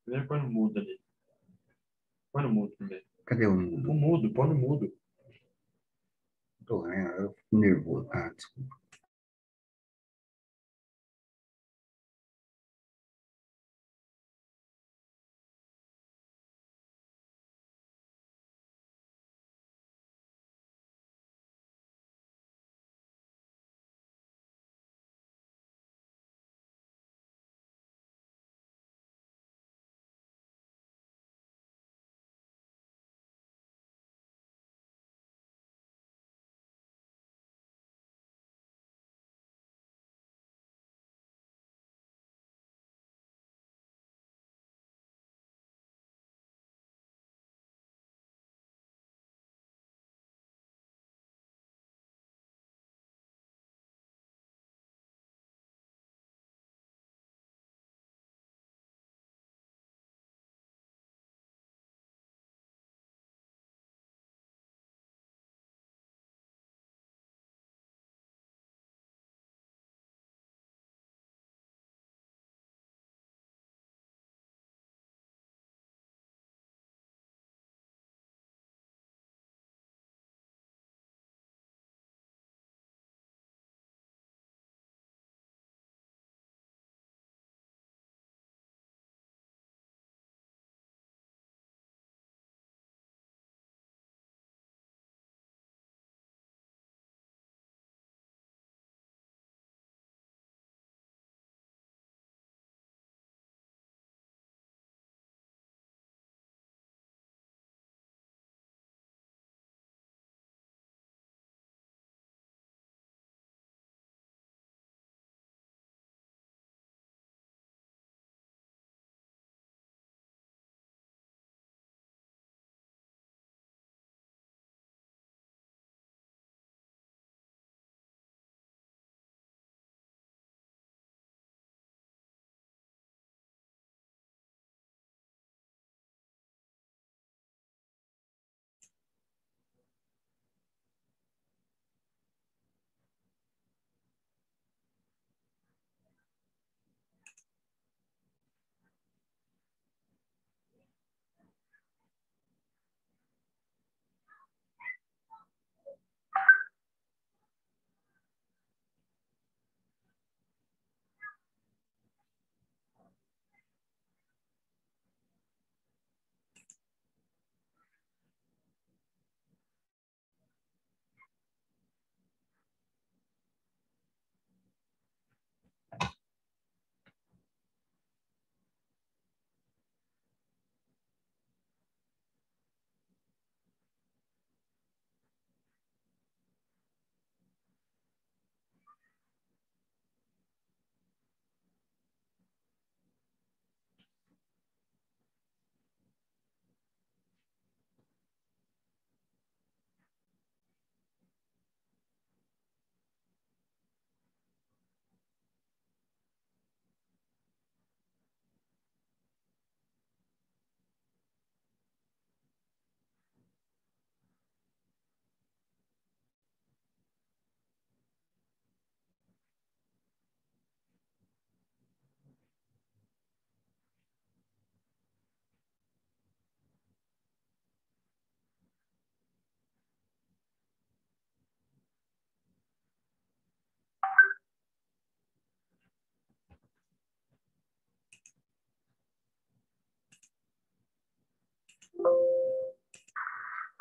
Primeiro põe no mudo ali. Põe no mudo primeiro. Cadê o O mundo? mudo, põe no mudo. Eu fico nervoso. Ah, desculpa.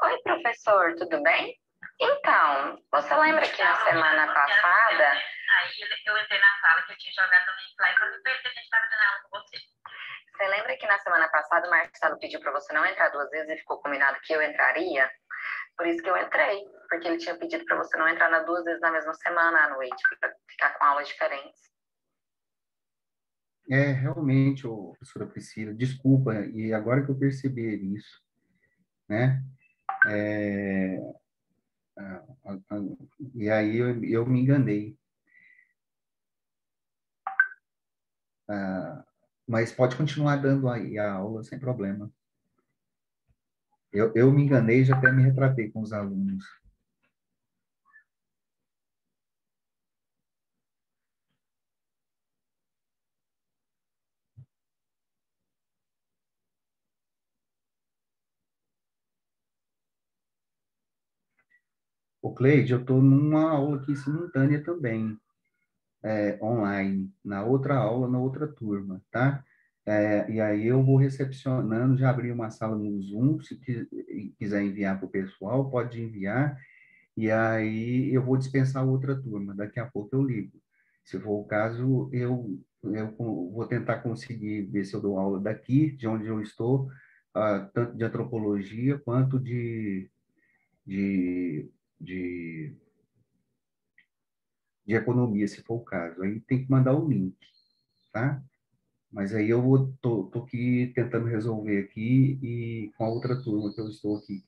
Oi, professor, tudo bem? Então, você lembra que na semana passada... Aí eu entrei na sala que eu tinha jogado o link lá e quando eu a gente estava tendo aula com você. Você lembra que na semana passada o Marcelo pediu para você não entrar 2 vezes e ficou combinado que eu entraria? Por isso que eu entrei, porque ele tinha pedido para você não entrar 2 vezes na mesma semana à noite, para ficar com aulas diferentes. Realmente, professora Priscila, desculpa, e agora que eu percebi isso, né? É, e aí eu me enganei. Mas pode continuar dando aí a aula sem problema. Eu me enganei, já até me retratei com os alunos. Ô, Cleide, eu estou numa aula aqui simultânea também, online, na outra aula, na outra turma, tá? E aí eu vou recepcionando, já abri uma sala no Zoom, se quiser enviar para o pessoal, pode enviar, e aí eu vou dispensar outra turma, daqui a pouco eu ligo. Se for o caso, eu vou tentar conseguir ver se eu dou aula daqui, de onde eu estou, tanto de antropologia quanto de, de, de economia, se for o caso. Aí tem que mandar o link, tá? Mas aí tô aqui tentando resolver aqui e com a outra turma que eu estou aqui.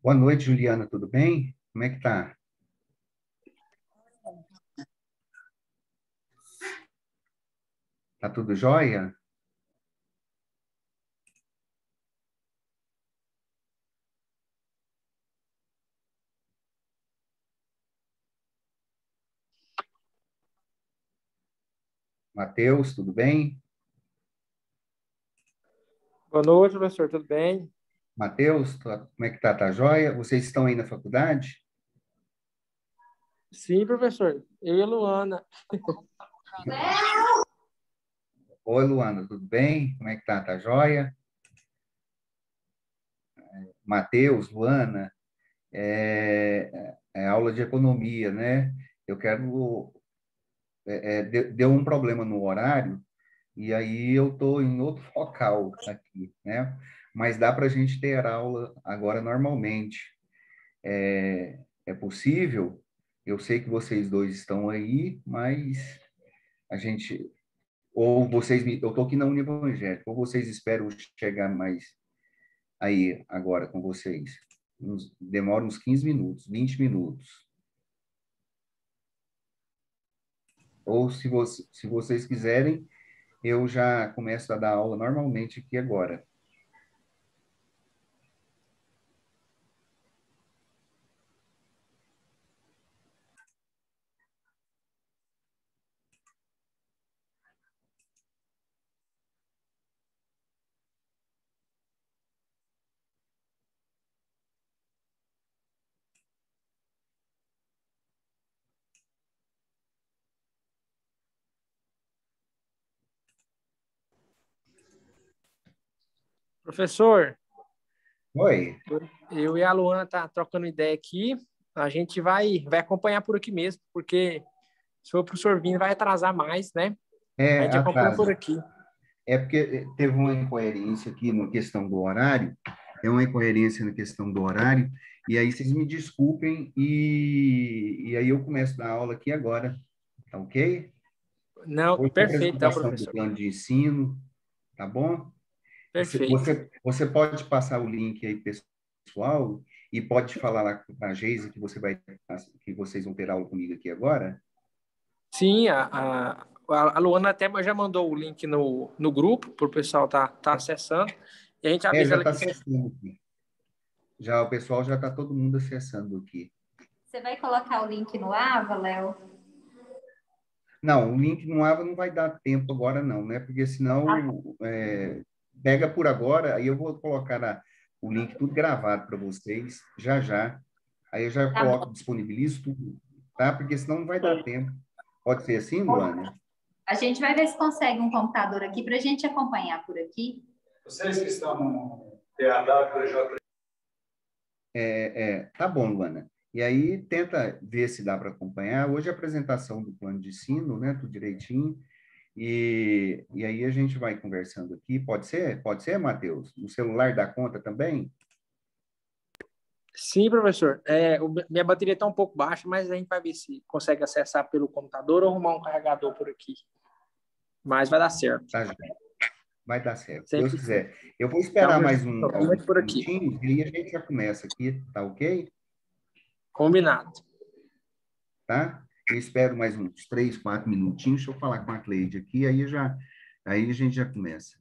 Boa noite, Juliana, tudo bem? Como é que tá? Tá tudo jóia? Matheus, tudo bem? Boa noite, professor. Tudo bem? Matheus, como é que tá? Tá jóia? Vocês estão aí na faculdade? Sim, professor. Eu e a Luana. Oi, Luana, tudo bem? Como é que tá? Tá jóia? Matheus, Luana, é aula de economia, né? Eu quero... deu um problema no horário, e aí eu estou em outro local aqui, né? Mas dá para a gente ter aula agora normalmente. É possível? Eu sei que vocês dois estão aí, mas a gente... Ou vocês... Eu estou aqui na Univangélica, ou vocês esperam chegar mais aí agora com vocês. Demora uns 15 minutos, 20 minutos. Ou se vocês quiserem, eu já começo a dar aula normalmente aqui agora. Professor, Oi. eu e a Luana tá trocando ideia aqui. A gente vai acompanhar por aqui mesmo, porque se o professor vir, vai atrasar mais, né? A gente acompanha por Atraso. aqui. É porque teve uma incoerência aqui na questão do horário, é uma incoerência na questão do horário, e aí vocês me desculpem, e aí eu começo a dar aula aqui agora, tá ok? Não, Hoje é a perfeito, então, apresentação do professor. plano de ensino, tá bom? Perfeito. Você pode passar o link aí, pessoal, e pode falar lá com a Geise que vocês vão ter aula comigo aqui agora? Sim, a Luana até já mandou o link no grupo para o pessoal tá acessando. E a gente avisa Já ela está aqui. acessando aqui. Já o pessoal já está todo mundo acessando aqui. Você vai colocar o link no Ava, Léo? Não, o link no Ava não vai dar tempo agora não, né? Porque senão pega por agora, aí eu vou colocar o link tudo gravado para vocês, já já. Aí eu já Tá coloco, bom. disponibilizo tudo, tá? Porque senão não vai dar tempo. Pode ser assim, Luana? A A gente vai ver se consegue um computador aqui para a gente acompanhar por aqui. Vocês que estão no PAW, Tá bom, Luana. E aí, tenta ver se dá para acompanhar. Hoje a apresentação do plano de ensino, né? Tudo direitinho. E aí a gente vai conversando aqui. Pode ser? Pode ser, Matheus? No celular dá conta também? Sim, professor. Minha bateria está um pouco baixa, mas a gente vai ver se consegue acessar pelo computador ou arrumar um carregador por aqui. Mas vai dar certo. Tá, gente. Vai dar certo, se Sempre. Deus quiser. Eu vou esperar mais alguns por aqui. minutinhos e aí a gente já começa aqui, tá ok? Combinado. Tá? Eu espero mais uns 3, 4 minutinhos. Deixa eu falar com a Cleide aqui, aí a gente já começa.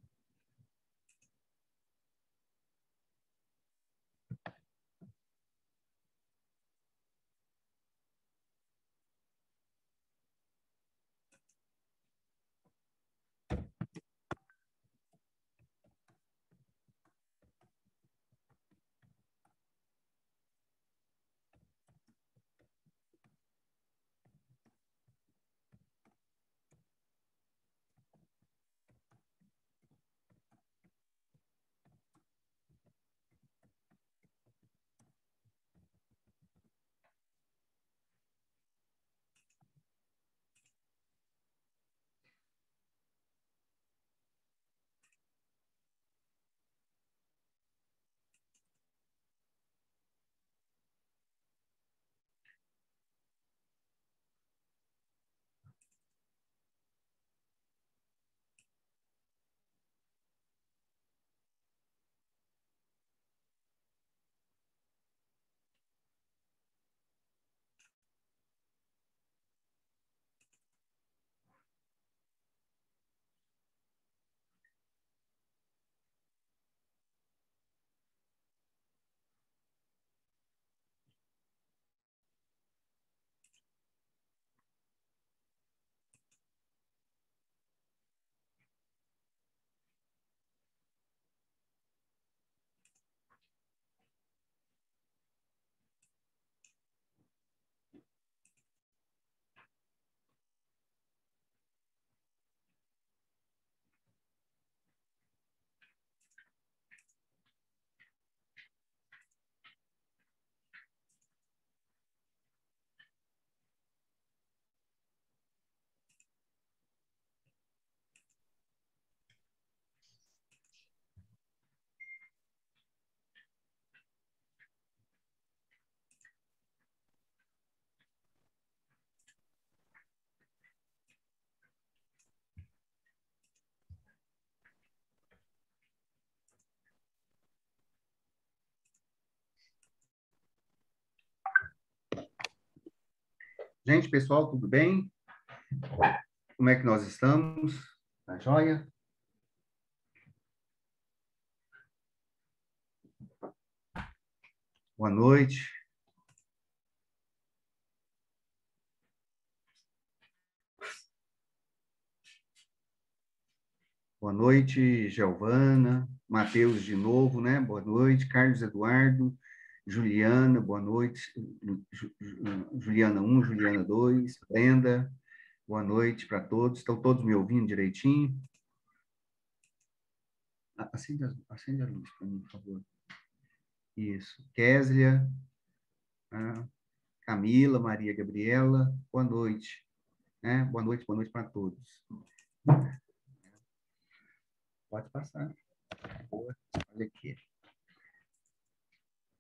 Gente, pessoal, tudo bem? Como é que nós estamos? Tá joia? Boa noite. Boa noite, Giovana. Matheus de novo, né? Boa noite. Carlos Eduardo. Juliana, boa noite. Juliana 1, Juliana 2. Brenda, boa noite para todos. Estão todos me ouvindo direitinho? Acende a luz para mim, por favor. Isso. Késia, Camila, Maria Gabriela, boa noite. Boa noite para todos. Pode passar. Boa. Olha aqui.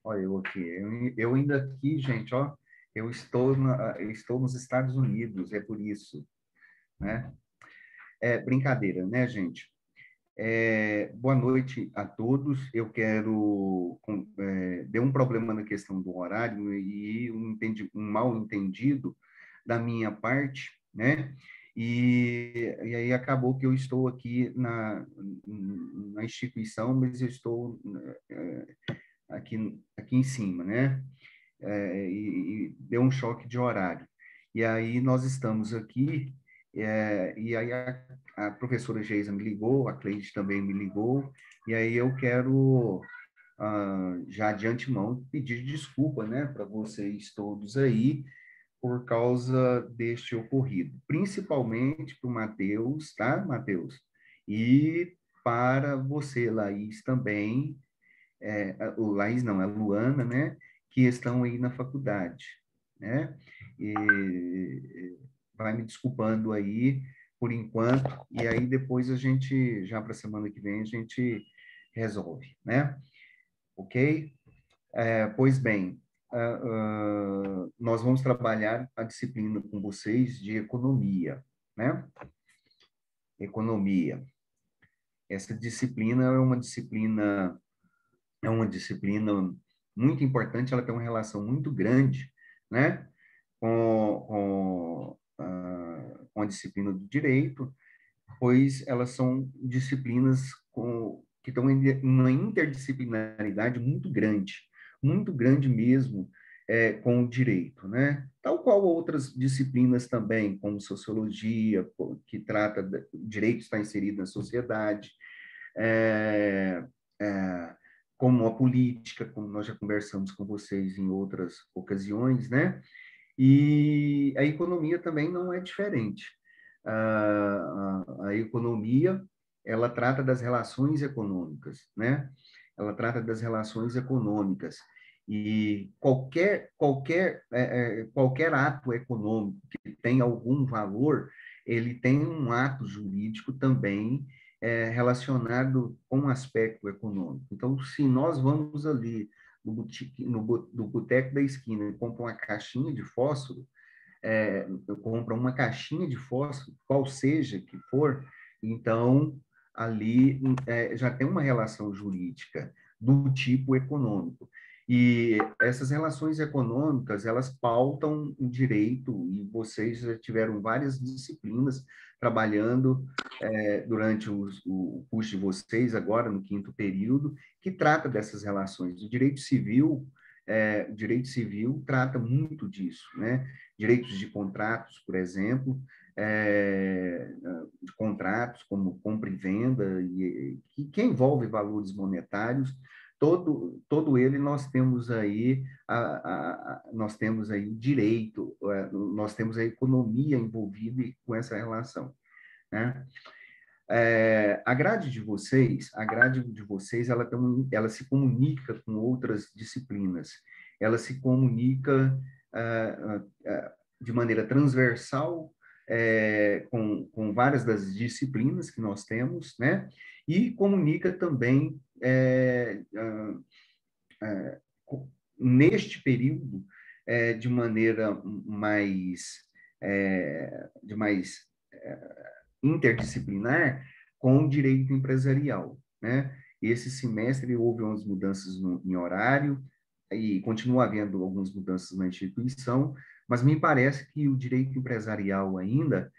Olha eu aqui. Eu ainda aqui, gente, ó, eu estou nos Estados Unidos, é por isso, né? Brincadeira, né, gente? Boa noite a todos. Eu quero... deu um problema na questão do horário e um mal entendido da minha parte, né? E aí acabou que eu estou aqui na instituição, mas eu estou aqui em cima, né? E deu um choque de horário. E aí nós estamos aqui, e aí a professora Geisa me ligou, a Cleide também me ligou, e aí eu quero, já de antemão, pedir desculpa, né, para vocês todos aí, por causa deste ocorrido, principalmente para o Matheus, tá, Matheus? E para você, Laís, também, o Laís não, é a Luana, né, que estão aí na faculdade, né? E vai me desculpando aí por enquanto, e aí depois a gente, já para a semana que vem, a gente resolve, né? Ok? Pois bem, nós vamos trabalhar a disciplina com vocês de economia, né? Economia. Essa disciplina é uma disciplina muito importante, ela tem uma relação muito grande, né? Com a disciplina do direito, pois elas são disciplinas que estão em uma interdisciplinaridade muito grande mesmo, com o direito, né? Tal qual outras disciplinas também, como sociologia, que trata o direito está inserido na sociedade, é, é, como a política, como nós já conversamos com vocês em outras ocasiões, né? E a economia também não é diferente. A economia, ela trata das relações econômicas, né? Ela trata das relações econômicas. E qualquer ato econômico que tenha algum valor, ele tem um ato jurídico também relacionado com o aspecto econômico. Então, se nós vamos ali no boteco da esquina e compra uma caixinha de fósforo, compra uma caixinha de fósforo, qual seja que for, então ali já tem uma relação jurídica do tipo econômico. E essas relações econômicas, elas pautam o direito, e vocês já tiveram várias disciplinas trabalhando durante o curso de vocês, agora no 5º período, que trata dessas relações. O direito civil trata muito disso, né? Direitos de contratos, por exemplo, de contratos como compra e venda, que envolve valores monetários, todo ele nós temos aí nós temos aí direito, nós temos a economia envolvida com essa relação, né? A grade de vocês, ela se comunica com outras disciplinas, ela se comunica de maneira transversal com várias das disciplinas que nós temos, né? E comunica também neste período de maneira mais interdisciplinar com o direito empresarial, né? Esse semestre houve umas mudanças em horário e continua havendo algumas mudanças na instituição, mas me parece que o direito empresarial ainda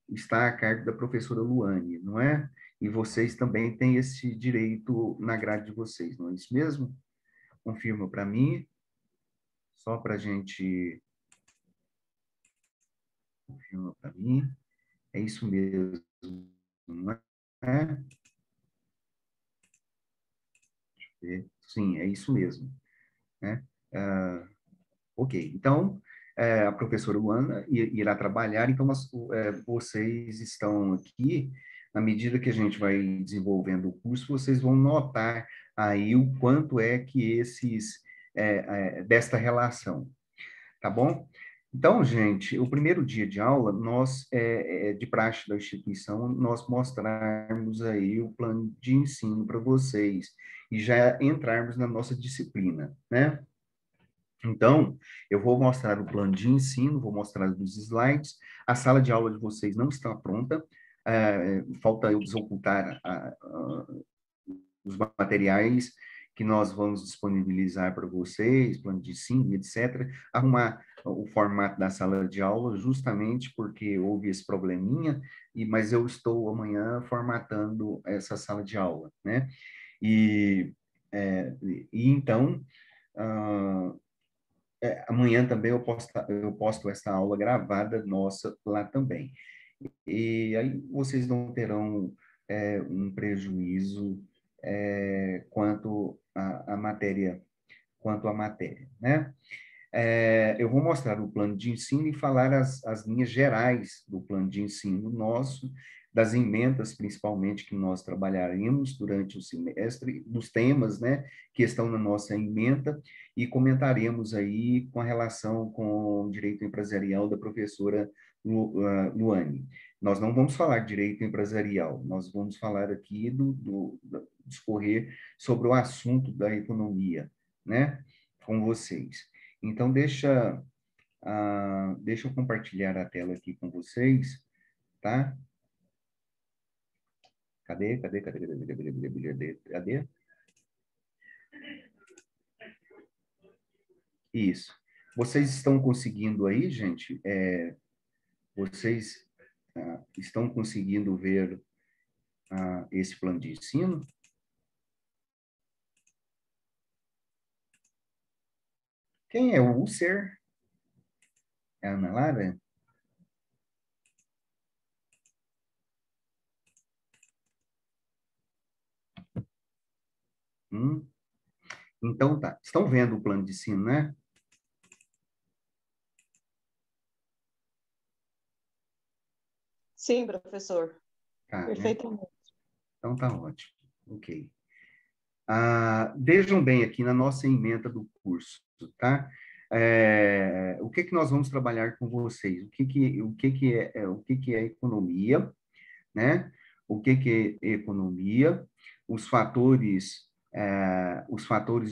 está a cargo da professora Luane, não é? E vocês também têm esse direito na grade de vocês, não é isso mesmo? Confirma para mim, só para a gente... Confirma para mim. É isso mesmo, não é? Sim, é isso mesmo, né? Ok, então, a professora Luana irá trabalhar, então vocês estão aqui, na medida que a gente vai desenvolvendo o curso, vocês vão notar aí o quanto é que desta relação, tá bom? Então, gente, o primeiro dia de aula, de praxe da instituição, nós mostrarmos aí o plano de ensino para vocês e já entrarmos na nossa disciplina, né? Então, eu vou mostrar o plano de ensino, vou mostrar os slides, a sala de aula de vocês não está pronta, falta eu desocultar os materiais que nós vamos disponibilizar para vocês, plano de ensino, etc., arrumar o formato da sala de aula, justamente porque houve esse probleminha, mas eu estou amanhã formatando essa sala de aula, né? E então, amanhã também eu posto essa aula gravada nossa lá também. E aí vocês não terão um prejuízo quanto à matéria, né? Eu vou mostrar o plano de ensino e falar as linhas gerais do plano de ensino nosso, das emendas, principalmente, que nós trabalharemos durante o semestre, dos temas, né, que estão na nossa ementa, e comentaremos aí com a relação com o direito empresarial da professora Luane. Nós não vamos falar de direito empresarial, nós vamos falar aqui discorrer sobre o assunto da economia, né, com vocês. Então, deixa eu compartilhar a tela aqui com vocês, tá? Cadê? Isso. Vocês estão conseguindo aí, gente? Vocês estão conseguindo ver esse plano de ensino? Quem é o Ser? É a Ana Lara? Então, tá. Estão vendo o plano de ensino, né? Sim, professor. Tá, perfeitamente. Né? Então, tá ótimo. Ok. Vejam bem aqui na nossa ementa do curso, tá? O que nós vamos trabalhar com vocês? O que é economia, né? O que é economia? Os fatores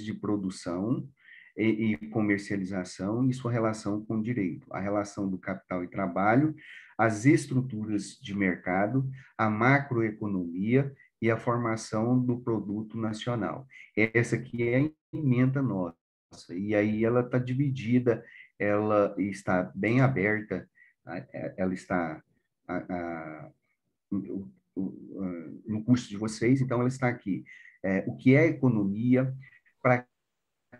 de produção e comercialização e sua relação com o direito, a relação do capital e trabalho, as estruturas de mercado, a macroeconomia e a formação do produto nacional. Essa aqui é a ementa nossa, e aí ela está dividida, ela está bem aberta, ela está no curso de vocês, então ela está aqui. O que é economia, para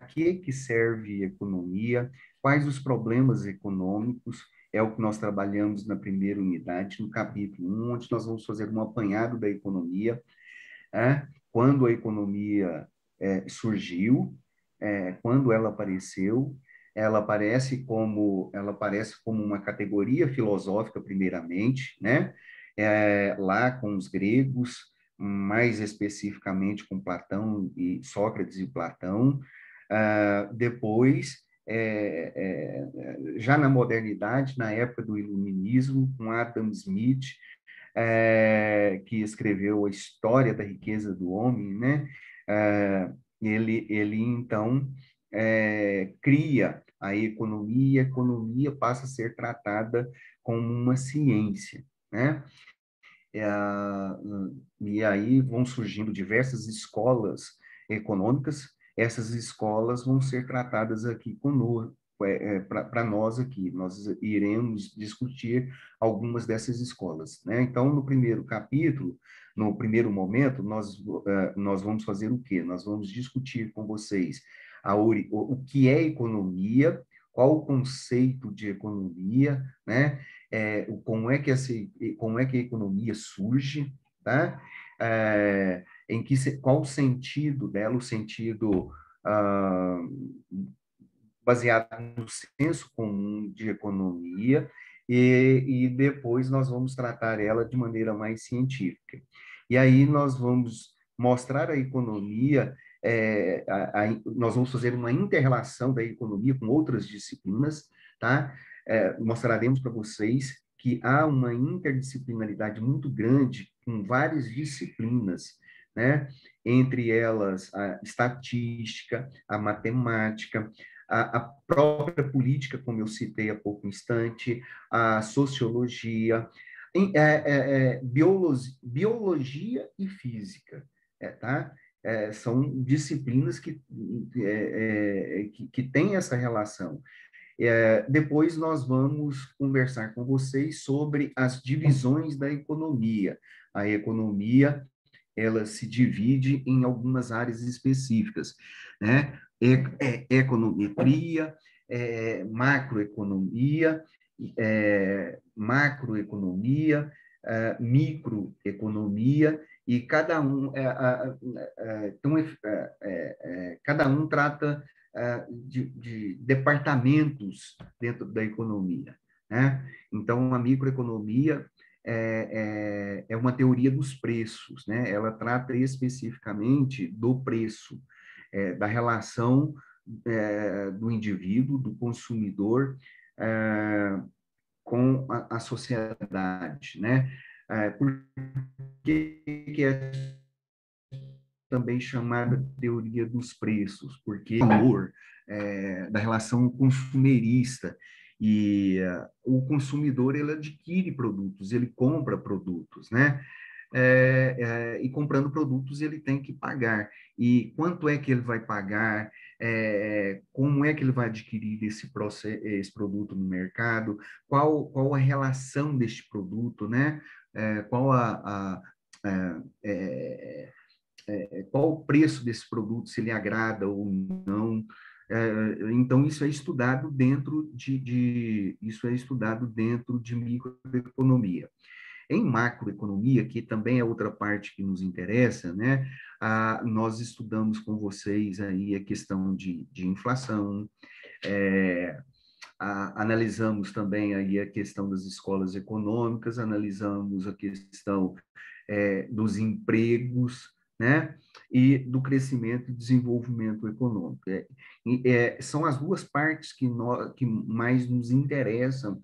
que serve economia, quais os problemas econômicos, é o que nós trabalhamos na primeira unidade, no capítulo 1, onde nós vamos fazer um apanhado da economia, quando a economia surgiu, quando ela apareceu. Ela aparece como uma categoria filosófica, primeiramente, né? Lá com os gregos, mais especificamente com Platão e Sócrates e Platão. Depois, já na modernidade, na época do Iluminismo, com Adam Smith, que escreveu a História da Riqueza do Homem, né? Ele então cria a economia, e a economia passa a ser tratada como uma ciência, né? E aí vão surgindo diversas escolas econômicas, essas escolas vão ser tratadas aqui conosco, para nós aqui, nós iremos discutir algumas dessas escolas, né? Então, no primeiro capítulo, no primeiro momento, nós vamos fazer o quê? Nós vamos discutir com vocês o que é economia, qual o conceito de economia, né? Como é que a economia surge, tá? Qual o sentido dela, o sentido baseado no senso comum de economia, e depois nós vamos tratar ela de maneira mais científica. E aí nós vamos mostrar a economia, nós vamos fazer uma inter-relação da economia com outras disciplinas, tá? Mostraremos para vocês que há uma interdisciplinaridade muito grande com várias disciplinas, né? Entre elas a estatística, a matemática, a própria política, como eu citei há pouco instante, a sociologia, biologia e física, tá? São disciplinas que têm essa relação. Depois nós vamos conversar com vocês sobre as divisões da economia. A economia, ela se divide em algumas áreas específicas, né? Econometria, macroeconomia, microeconomia, e cada um trata de departamentos dentro da economia, né? Então, a microeconomia é uma teoria dos preços, né? Ela trata especificamente do preço, da relação do indivíduo, do consumidor, com a sociedade, né? Por que é também chamada teoria dos preços? Porque o valor da relação consumerista, e o consumidor, ele adquire produtos, ele compra produtos, né? E comprando produtos ele tem que pagar. E quanto é que ele vai pagar? Como é que ele vai adquirir esse produto no mercado? Qual a relação deste produto, né? Qual o preço desse produto, se ele agrada ou não? Então, isso é estudado dentro de microeconomia. Em macroeconomia, que também é outra parte que nos interessa, né? Nós estudamos com vocês aí a questão de inflação, analisamos também aí a questão das escolas econômicas, analisamos a questão dos empregos, né? E do crescimento e desenvolvimento econômico. São as duas partes que mais nos interessam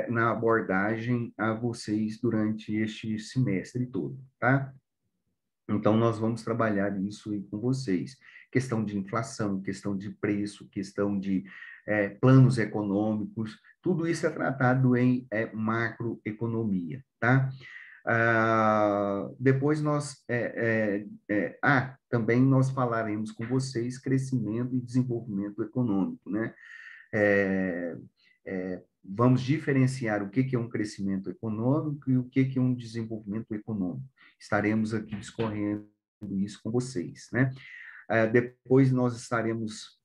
na abordagem a vocês durante este semestre todo, tá? Então, nós vamos trabalhar isso aí com vocês. Questão de inflação, questão de preço, questão de planos econômicos, tudo isso é tratado em macroeconomia, tá? Depois também nós falaremos com vocês crescimento e desenvolvimento econômico, né? Vamos diferenciar o que é um crescimento econômico e o que é um desenvolvimento econômico. Estaremos aqui discorrendo isso com vocês, né? Depois nós estaremos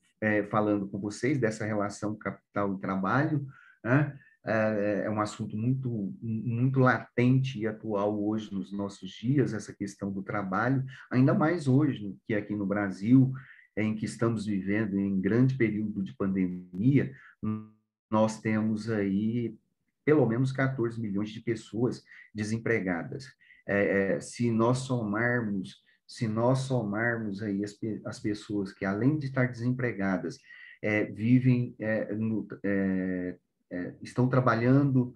falando com vocês dessa relação capital e trabalho, né? É um assunto muito, muito latente e atual hoje nos nossos dias, essa questão do trabalho, ainda mais hoje, que aqui no Brasil, em que estamos vivendo em grande período de pandemia, nós temos aí pelo menos 14 milhões de pessoas desempregadas. Se nós somarmos aí as pessoas que, além de estar desempregadas, vivem estão trabalhando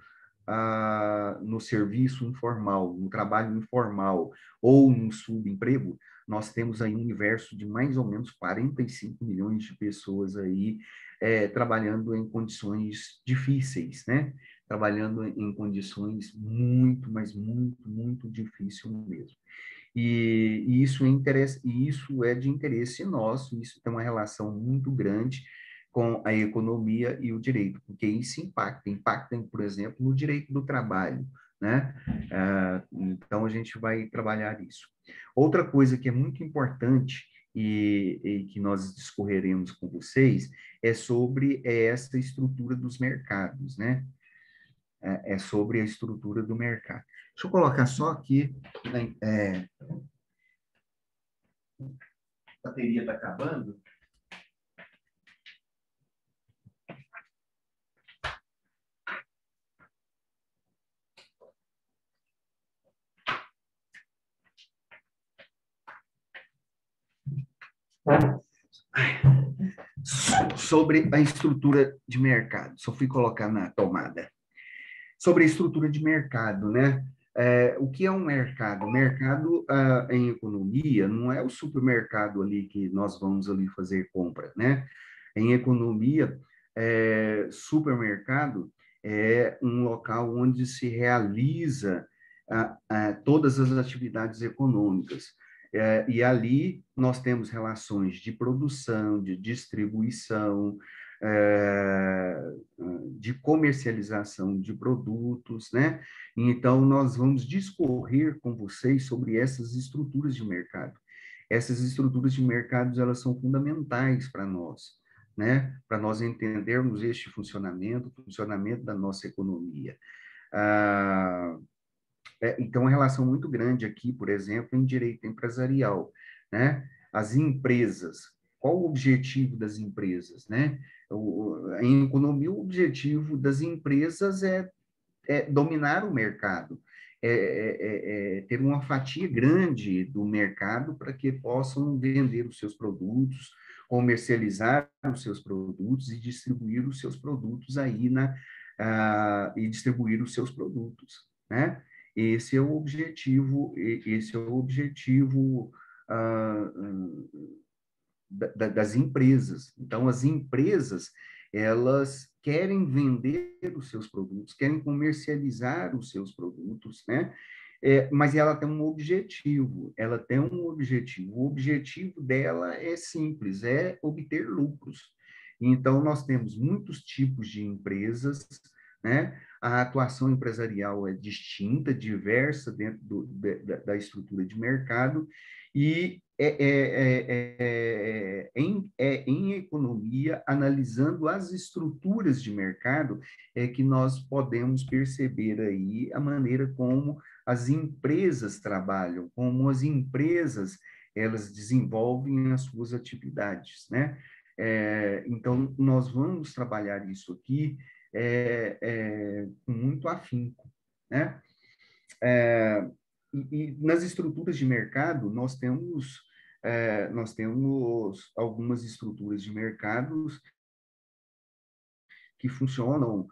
no serviço informal, no trabalho informal ou no subemprego, nós temos aí um universo de mais ou menos 45 milhões de pessoas aí trabalhando em condições difíceis, né? Trabalhando em condições muito, mas muito, muito difíceis mesmo. E isso é de interesse nosso, isso tem uma relação muito grande com a economia e o direito, porque isso impacta, por exemplo, no direito do trabalho, né? Então, a gente vai trabalhar isso. Outra coisa que é muito importante e que nós discorreremos com vocês é sobre essa estrutura dos mercados, né? É sobre a estrutura do mercado. Deixa eu colocar só aqui, a bateria está acabando. Sobre a estrutura de mercado, só fui colocar na tomada. Sobre a estrutura de mercado, né? O que é um mercado? O mercado em economia não é o supermercado ali que nós vamos ali fazer compra, né? Em economia, supermercado é um local onde se realiza todas as atividades econômicas. E ali nós temos relações de produção, de distribuição, de comercialização de produtos, né? Então, nós vamos discorrer com vocês sobre essas estruturas de mercado. Essas estruturas de mercado, elas são fundamentais para nós, né? Para nós entendermos este funcionamento, o funcionamento da nossa economia. Então, uma relação muito grande aqui, por exemplo, em direito empresarial, né? As empresas, qual o objetivo das empresas, né? Em economia, o objetivo das empresas é dominar o mercado, ter uma fatia grande do mercado para que possam vender os seus produtos, comercializar os seus produtos e distribuir os seus produtos aí e distribuir os seus produtos, né? Esse é o objetivo, ah, das empresas. Então, as empresas, elas querem vender os seus produtos, querem comercializar os seus produtos, né? Mas ela tem um objetivo, o objetivo dela é simples, é obter lucros. Então, nós temos muitos tipos de empresas, né? A atuação empresarial é distinta, diversa dentro da estrutura de mercado, e em economia, analisando as estruturas de mercado, é que nós podemos perceber aí a maneira como as empresas trabalham, como as empresas elas desenvolvem as suas atividades, né? Então, nós vamos trabalhar isso aqui com muito afinco, né? E nas estruturas de mercado, nós temos algumas estruturas de mercados que funcionam,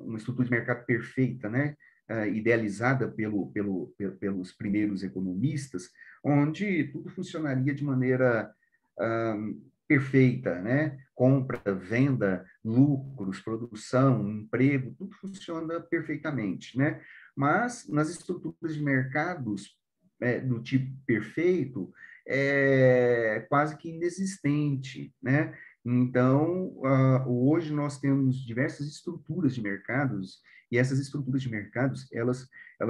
uma estrutura de mercado perfeita, né? Idealizada pelos primeiros economistas, onde tudo funcionaria de maneira perfeita, né? Compra, venda, lucros, produção, emprego, tudo funciona perfeitamente, né? Mas nas estruturas de mercados do tipo perfeito, é quase que inexistente, né? Então, hoje nós temos diversas estruturas de mercados, e essas estruturas de mercados, elas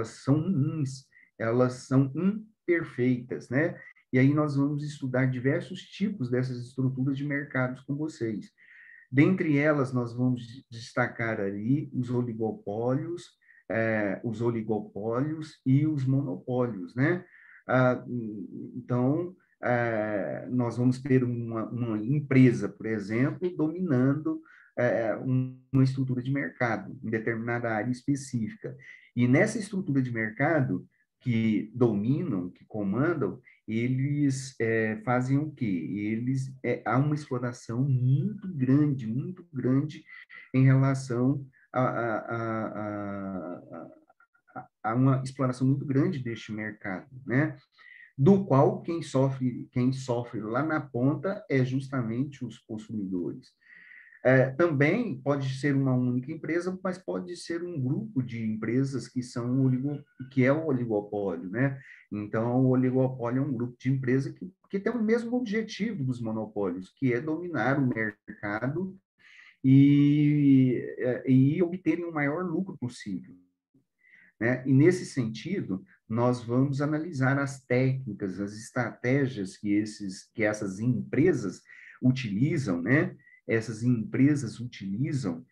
são ruins, elas são imperfeitas, né? E aí nós vamos estudar diversos tipos dessas estruturas de mercados com vocês. Dentre elas, nós vamos destacar ali os oligopólios e os monopólios, né? Então, nós vamos ter uma empresa, por exemplo, dominando uma estrutura de mercado em determinada área específica. E nessa estrutura de mercado que dominam, que comandam, eles fazem o quê? Há uma exploração muito grande em relação a uma exploração muito grande deste mercado, né? Do qual quem sofre lá na ponta é justamente os consumidores. Também pode ser uma única empresa, mas pode ser um grupo de empresas que é o oligopólio, né? Então, o oligopólio é um grupo de empresas que tem o mesmo objetivo dos monopólios, que é dominar o mercado e obterem o maior lucro possível, né? E, nesse sentido, nós vamos analisar as técnicas, as estratégias que essas empresas utilizam, né? Essas empresas utilizam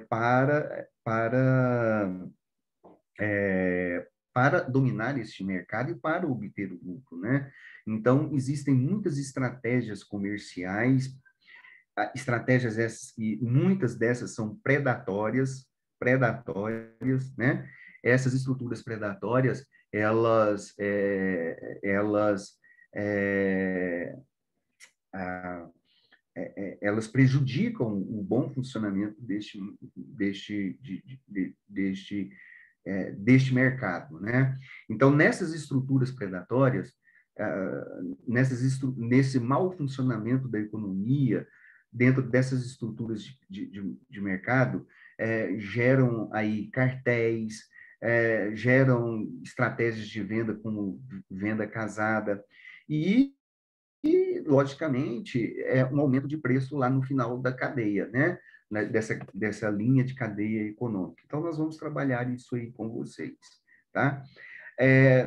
para dominar este mercado e para obter o lucro, né? Então, existem muitas estratégias comerciais, estratégias essas que muitas dessas são predatórias, né? Essas estruturas predatórias, elas prejudicam o bom funcionamento deste mercado, né? Então, nessas estruturas predatórias, nesse mau funcionamento da economia, dentro dessas estruturas de mercado, geram aí cartéis, geram estratégias de venda como venda casada e logicamente, é um aumento de preço lá no final da cadeia, né? Dessa linha de cadeia econômica. Então, nós vamos trabalhar isso aí com vocês, tá?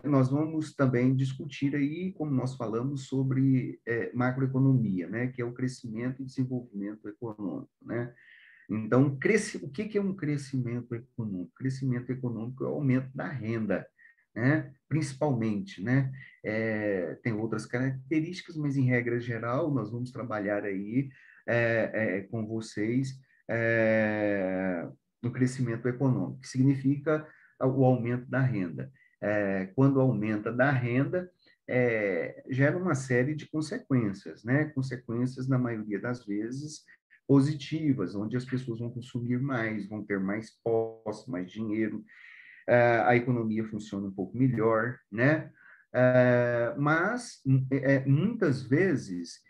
Nós vamos também discutir aí, como nós falamos, sobre macroeconomia, né? Que é o crescimento e desenvolvimento econômico, né? Então, o que é um crescimento econômico? Crescimento econômico é o aumento da renda, né? Principalmente, né? Tem outras características, mas em regra geral, nós vamos trabalhar aí com vocês no crescimento econômico, que significa o aumento da renda. Quando aumenta da renda, gera uma série de consequências, né? Consequências, na maioria das vezes, positivas, onde as pessoas vão consumir mais, vão ter mais posse, mais dinheiro, a economia funciona um pouco melhor, né? Mas, muitas vezes,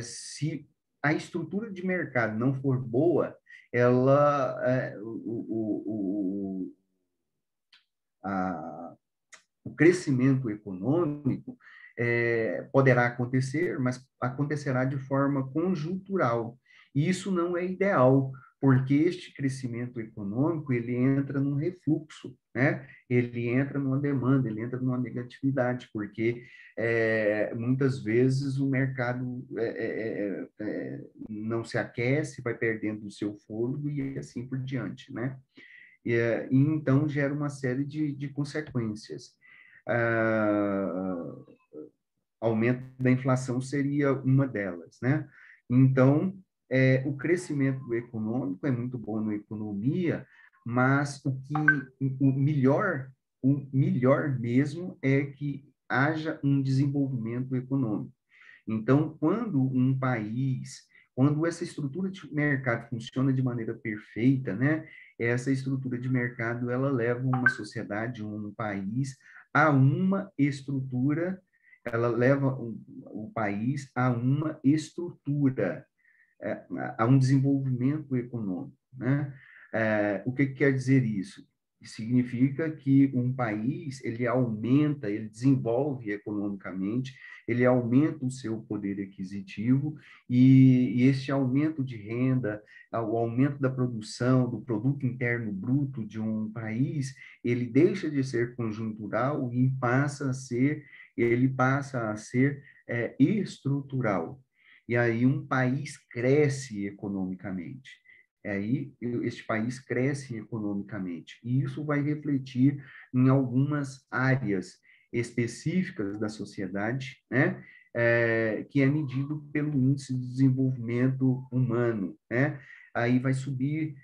se a estrutura de mercado não for boa, ela, o crescimento econômico poderá acontecer, mas acontecerá de forma conjuntural. E isso não é ideal, porque este crescimento econômico, ele entra num refluxo, né? Ele entra numa demanda, ele entra numa negatividade, porque muitas vezes o mercado não se aquece, vai perdendo o seu fôlego e assim por diante, né? E então gera uma série de consequências. Aumento da inflação seria uma delas, né? Então, o crescimento econômico é muito bom na economia, mas o melhor mesmo é que haja um desenvolvimento econômico. Então, quando essa estrutura de mercado funciona de maneira perfeita, né? Essa estrutura de mercado, ela leva uma sociedade, um país a uma estrutura, ela leva o país a uma estrutura, a um desenvolvimento econômico, né? O que quer dizer isso? Significa que um país, ele aumenta, ele desenvolve economicamente, ele aumenta o seu poder aquisitivo e este aumento de renda, o aumento da produção, do produto interno bruto de um país, ele deixa de ser conjuntural e ele passa a ser estrutural. E aí um país cresce economicamente. Aí este país cresce economicamente. E isso vai refletir em algumas áreas específicas da sociedade, né? Que é medido pelo Índice de Desenvolvimento Humano, né? Aí vai subir,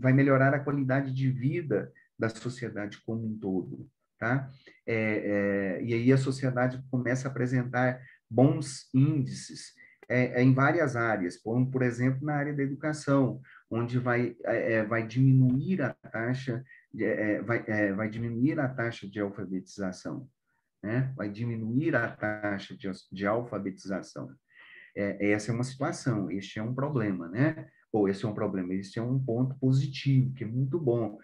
vai melhorar a qualidade de vida da sociedade como um todo, tá? E aí a sociedade começa a apresentar bons índices em várias áreas, como, por exemplo, na área da educação, onde vai diminuir a taxa, vai diminuir a taxa de alfabetização, né? Vai diminuir a taxa de alfabetização. Essa é uma situação, este é um problema, né? Ou esse é um problema, esse é um ponto positivo, que é muito bom.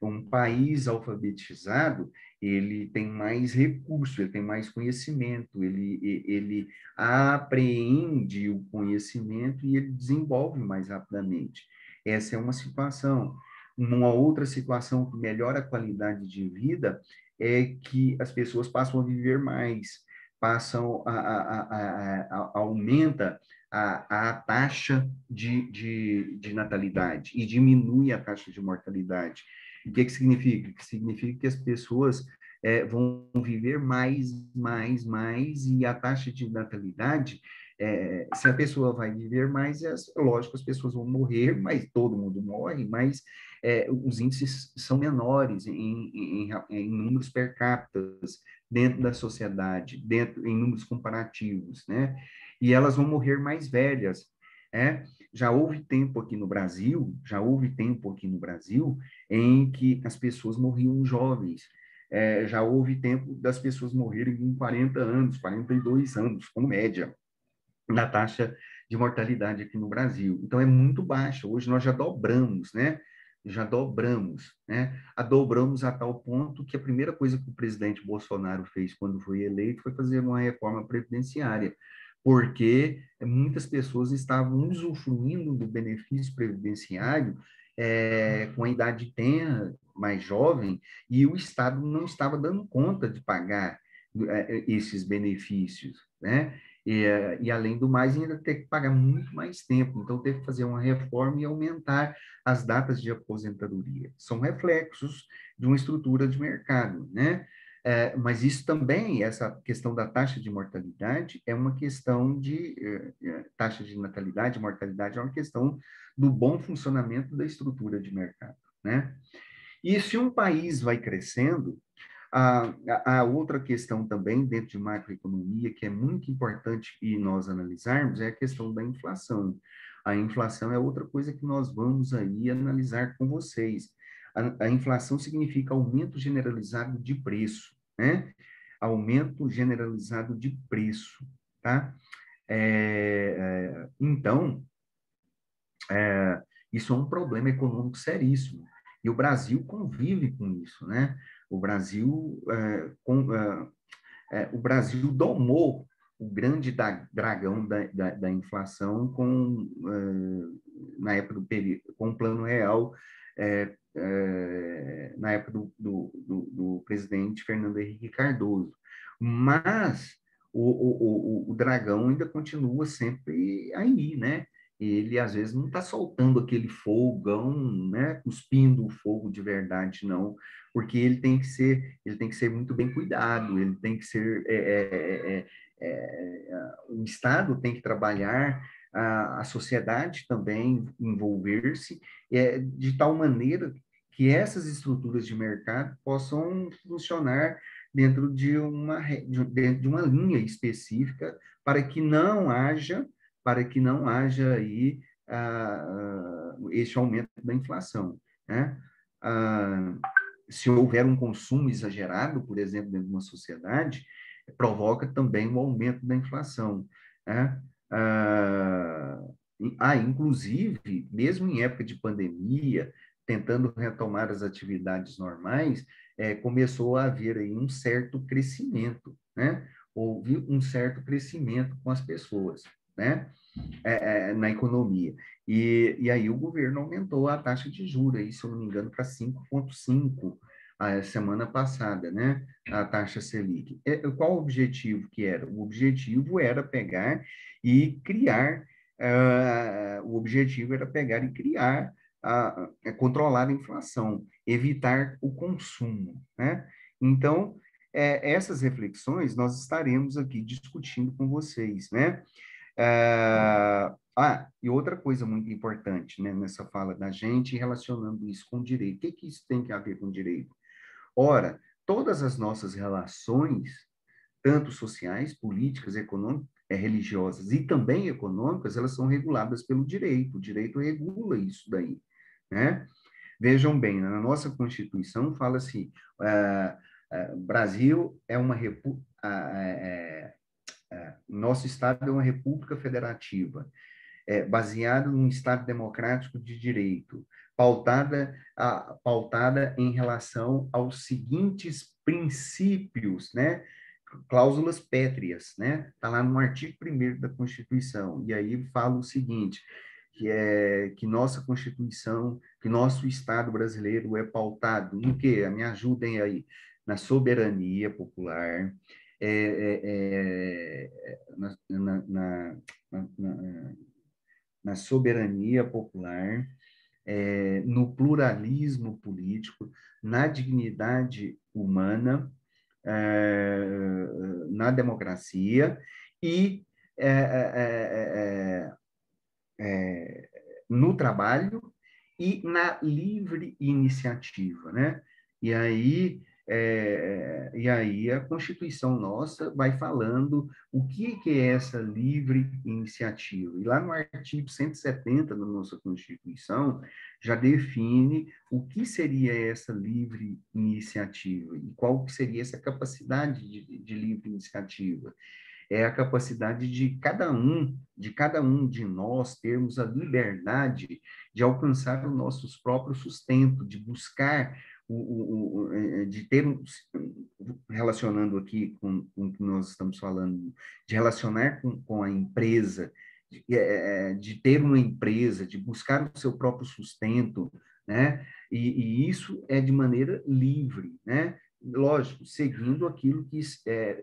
Um país alfabetizado, ele tem mais recurso, ele tem mais conhecimento, ele apreende o conhecimento e ele desenvolve mais rapidamente. Essa é uma situação. Uma outra situação que melhora a qualidade de vida é que as pessoas passam a viver mais, aumenta a taxa de natalidade e diminui a taxa de mortalidade. O que significa? Que significa que as pessoas vão viver mais, e a taxa de natalidade, se a pessoa vai viver mais, lógico, as pessoas vão morrer, mas todo mundo morre, mas os índices são menores em números per capita dentro da sociedade, em números comparativos, né? E elas vão morrer mais velhas, já houve tempo aqui no Brasil, em que as pessoas morriam jovens. Já houve tempo das pessoas morrerem com 40 anos, 42 anos, como média, na taxa de mortalidade aqui no Brasil. Então, é muito baixa. Hoje nós já dobramos, né? Dobramos a tal ponto que a primeira coisa que o presidente Bolsonaro fez quando foi eleito foi fazer uma reforma previdenciária, porque muitas pessoas estavam usufruindo do benefício previdenciário com a idade tenra, mais jovem, e o Estado não estava dando conta de pagar esses benefícios, né? E, além do mais, ainda ter que pagar muito mais tempo. Então, teve que fazer uma reforma e aumentar as datas de aposentadoria. São reflexos de uma estrutura de mercado, né? Mas isso também, essa questão da taxa de mortalidade, é uma questão de... taxa de natalidade, mortalidade, é uma questão do bom funcionamento da estrutura de mercado, né? E se um país vai crescendo, a outra questão também, dentro de macroeconomia, que é muito importante e nós analisarmos, é a questão da inflação. A inflação é outra coisa que nós vamos aí analisar com vocês. A inflação significa aumento generalizado de preço, né? Aumento generalizado de preço, tá? Então, isso é um problema econômico seríssimo. E o Brasil convive com isso, né? O Brasil, o Brasil domou o grande dragão da inflação na época do período, com o Plano Real, na época do presidente Fernando Henrique Cardoso. Mas o dragão ainda continua sempre aí, né? Ele, às vezes, não está soltando aquele fogão, né? Cuspindo o fogo de verdade, não, porque ele tem que ser muito bem cuidado, ele tem que ser... o Estado tem que trabalhar, a sociedade também envolver-se, de tal maneira que essas estruturas de mercado possam funcionar dentro de uma linha específica para que não haja aí esse aumento da inflação, né? Se houver um consumo exagerado, por exemplo, dentro de uma sociedade, provoca também um aumento da inflação, né? Inclusive, mesmo em época de pandemia, tentando retomar as atividades normais, começou a haver aí um certo crescimento, né? Houve um certo crescimento com as pessoas, né? Na economia. E aí o governo aumentou a taxa de juros, aí, se eu não me engano, para 5,5% a semana passada, né? A taxa Selic. Qual o objetivo que era? O objetivo era pegar e criar, controlar a inflação, evitar o consumo, né? Então, essas reflexões nós estaremos aqui discutindo com vocês, né? E outra coisa muito importante, né, nessa fala da gente, relacionando isso com direito. O que isso tem a ver com direito? Ora, todas as nossas relações, tanto sociais, políticas, econômicas, religiosas e também econômicas, elas são reguladas pelo direito. O direito regula isso daí, né? Vejam bem, na nossa Constituição fala assim, Brasil é uma república, nosso Estado é uma república federativa, baseada num Estado democrático de direito, pautada em relação aos seguintes princípios, né? Cláusulas pétreas, né? Está lá no artigo 1º da Constituição, e aí fala o seguinte, que nossa Constituição, que nosso Estado brasileiro é pautado no quê? Me ajudem aí, na soberania popular, na soberania popular, no pluralismo político, na dignidade humana, na democracia e no trabalho e na livre iniciativa, né? E aí a Constituição nossa vai falando o que é essa livre iniciativa. E lá no artigo 170 da nossa Constituição já define o que seria essa livre iniciativa e qual seria essa capacidade de livre iniciativa. É a capacidade de cada um de nós termos a liberdade de alcançar o nosso próprio sustento, de buscar, de ter, relacionando aqui com o que nós estamos falando, de relacionar com a empresa, de ter uma empresa, de buscar o seu próprio sustento, né? E isso é de maneira livre, né? Lógico, seguindo aquilo que está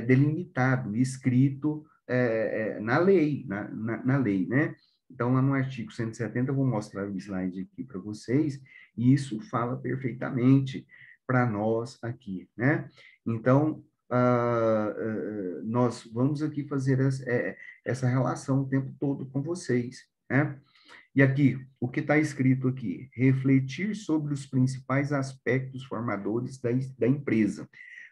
delimitado, escrito na lei, na lei, né? Então, lá no artigo 170, eu vou mostrar o slide aqui para vocês, e isso fala perfeitamente para nós aqui, né? Então, nós vamos aqui fazer essa relação o tempo todo com vocês, né? E aqui, o que está escrito aqui? Refletir sobre os principais aspectos formadores da empresa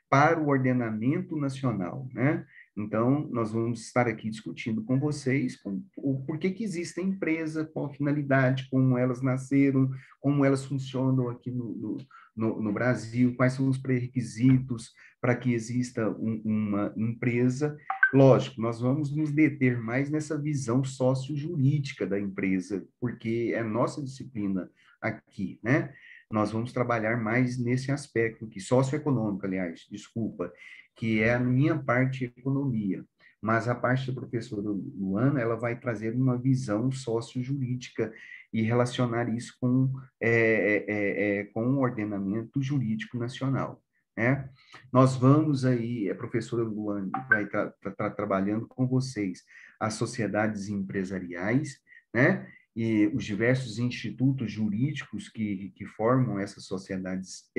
para o ordenamento nacional, né? Então, nós vamos estar aqui discutindo com vocês o porquê que existe a empresa, qual a finalidade, como elas nasceram, como elas funcionam aqui no Brasil, quais são os pré-requisitos para que exista uma empresa. Lógico, nós vamos nos deter mais nessa visão sócio-jurídica da empresa, porque é nossa disciplina aqui, né? Nós vamos trabalhar mais nesse aspecto aqui, socioeconômico, aliás, desculpa, que é a minha parte economia. Mas a parte da professora Luana, ela vai trazer uma visão sócio-jurídica e relacionar isso com o ordenamento jurídico nacional, né? Nós vamos aí, a professora Luana vai estar trabalhando com vocês as sociedades empresariais, né? E os diversos institutos jurídicos que formam essas sociedades,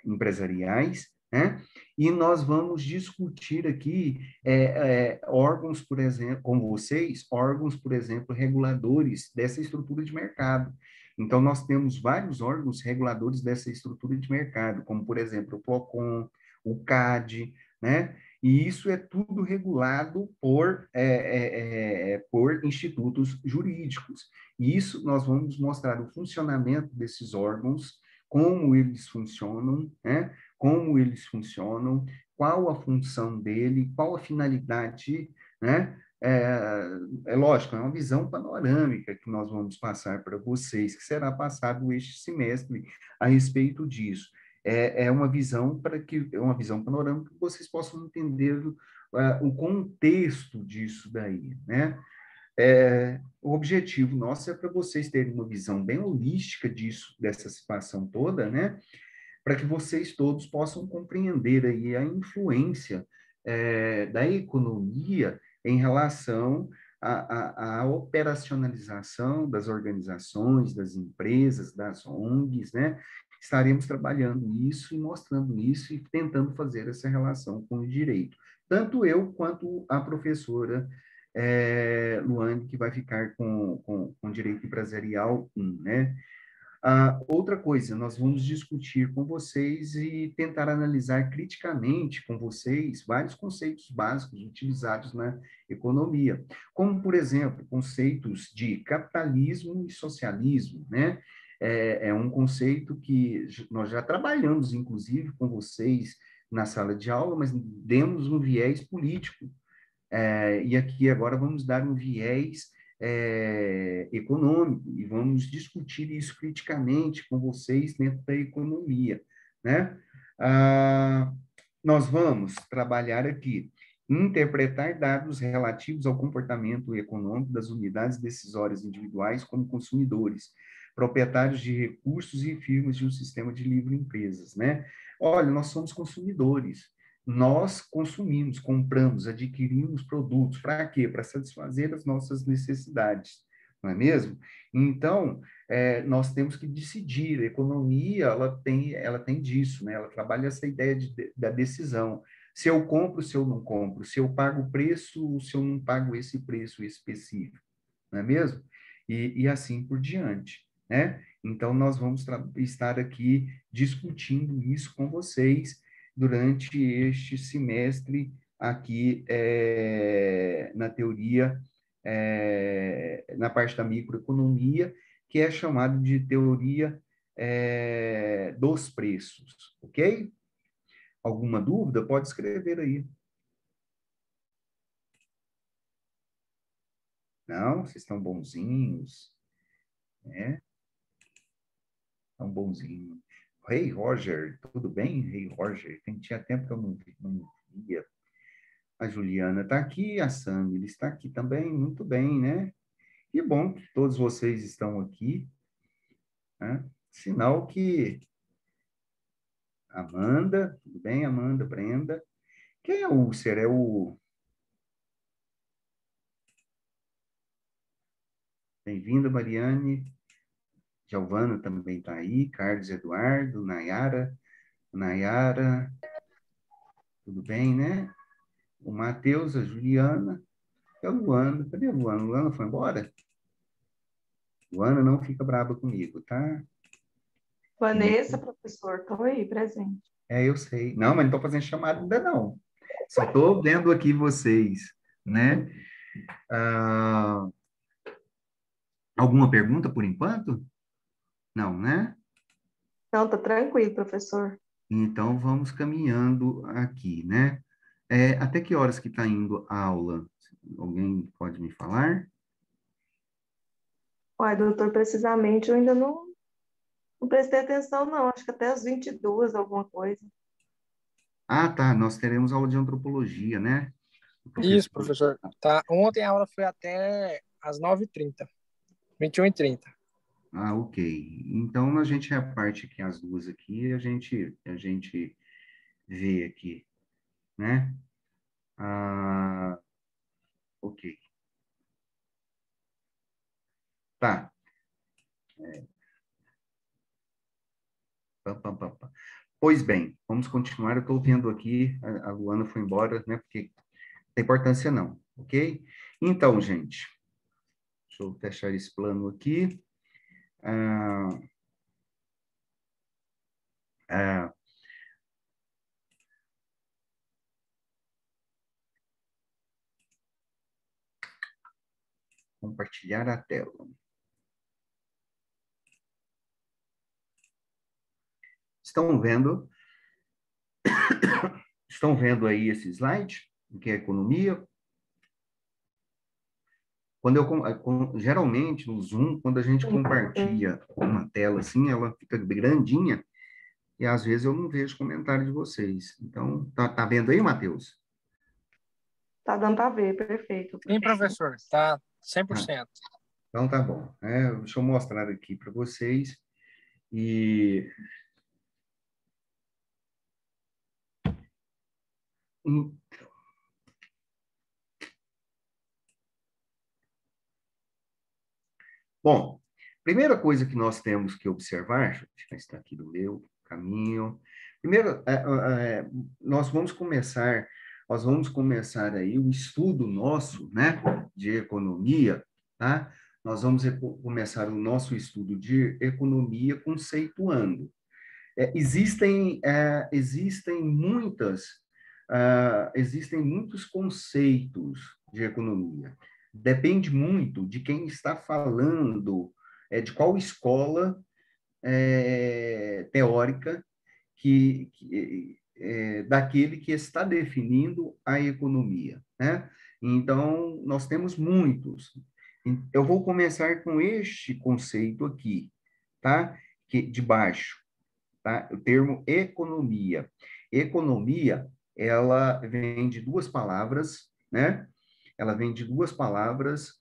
empresariais, né? E nós vamos discutir aqui órgãos, por exemplo, com vocês, órgãos, por exemplo, reguladores dessa estrutura de mercado. Então, nós temos vários órgãos reguladores dessa estrutura de mercado, como, por exemplo, o PROCON, o CAD, né? E isso é tudo regulado por institutos jurídicos. E isso nós vamos mostrar o funcionamento desses órgãos, como eles funcionam, né? Como eles funcionam, qual a função dele, qual a finalidade, né? É lógico, é uma visão panorâmica que nós vamos passar para vocês, que será passado este semestre a respeito disso. É uma visão uma visão panorâmica que vocês possam entender o contexto disso daí, né? O objetivo nosso é para vocês terem uma visão bem holística disso, dessa situação toda, né? Para que vocês todos possam compreender aí a influência da economia em relação à operacionalização das organizações, das empresas, das ONGs, né? Estaremos trabalhando isso e mostrando isso e tentando fazer essa relação com o direito. Tanto eu quanto a professora Luane, que vai ficar com Direito Empresarial 1, né? Outra coisa, nós vamos discutir com vocês e tentar analisar criticamente com vocês vários conceitos básicos utilizados na economia, como, por exemplo, conceitos de capitalismo e socialismo, né? É um conceito que nós já trabalhamos, inclusive, com vocês na sala de aula, mas demos um viés político. E aqui agora vamos dar um viés econômico e vamos discutir isso criticamente com vocês dentro da economia, né? Nós vamos trabalhar aqui, interpretar dados relativos ao comportamento econômico das unidades decisórias individuais como consumidores, proprietários de recursos e firmas de um sistema de livre empresas, né? Olha, nós somos consumidores, nós consumimos, compramos, adquirimos produtos. Para quê? Para satisfazer as nossas necessidades, não é mesmo? Então, nós temos que decidir. A economia, ela tem disso, né? Ela trabalha essa ideia da decisão. Se eu compro, se eu não compro, se eu pago o preço, se eu não pago esse preço específico, não é mesmo? E assim por diante, né? Então, nós vamos estar aqui discutindo isso com vocês durante este semestre aqui na teoria, na parte da microeconomia, que é chamado de teoria dos preços, ok? Alguma dúvida? Pode escrever aí. Não? Vocês estão bonzinhos, né? Estão bonzinhos. Rei Roger, tudo bem, Rei Roger? Tinha tempo que eu não via. A Juliana está aqui, a Sammy está aqui também, muito bem, né? Que bom que todos vocês estão aqui, né? Sinal que Amanda, tudo bem, Amanda, Brenda. Quem é o Úlcer? Bem-vinda, Mariane. Giovana também está aí. Carlos Eduardo, Nayara. Nayara, tudo bem, né? O Matheus, a Juliana. E a Luana. Cadê a Luana? A Luana foi embora? Luana, não fica brava comigo, tá? Vanessa, professor, estou aí, presente. Eu sei. Não, mas não estou fazendo chamada ainda, não. Só estou vendo aqui vocês, né? Alguma pergunta por enquanto? Não, né? Não, tá tranquilo, professor. Então, vamos caminhando aqui, né? Até que horas que está indo a aula? Alguém pode me falar? Uai, doutor, precisamente eu ainda não prestei atenção, não. Acho que até as 22, alguma coisa. Ah, tá. Nós teremos aula de antropologia, né? Isso, professor. Tá. Ontem a aula foi até às 9h30. 21h30. Ah, ok. Então, a gente reparte aqui as duas aqui e a gente vê aqui, né? Ok. Tá. Pam, pam, pam. Pois bem, vamos continuar. Eu estou vendo aqui, a Luana foi embora, né? Porque não tem importância não, ok? Então, gente, deixa eu fechar esse plano aqui. Compartilhar a tela. Estão vendo? Estão vendo aí esse slide, que é economia? Geralmente, no Zoom, quando a gente compartilha uma tela assim, ela fica grandinha, e às vezes eu não vejo comentário de vocês. Então, tá vendo aí, Matheus? Tá dando para ver, perfeito. Sim, professor. Tá 100%. Então, tá bom. Deixa eu mostrar aqui para vocês. E... Bom, primeira coisa que nós temos que observar, deixa eu tirar isso daqui do meu caminho. Primeiro, nós vamos começar aí o estudo nosso, né, de economia, tá? Nós vamos começar o nosso estudo de economia conceituando. Existem muitos conceitos de economia. Depende muito de quem está falando, de qual escola teórica daquele que está definindo a economia, né? Então, nós temos muitos. Eu vou começar com este conceito aqui, tá? De baixo, tá? O termo economia. Economia, ela vem de duas palavras, né? Ela vem de duas palavras,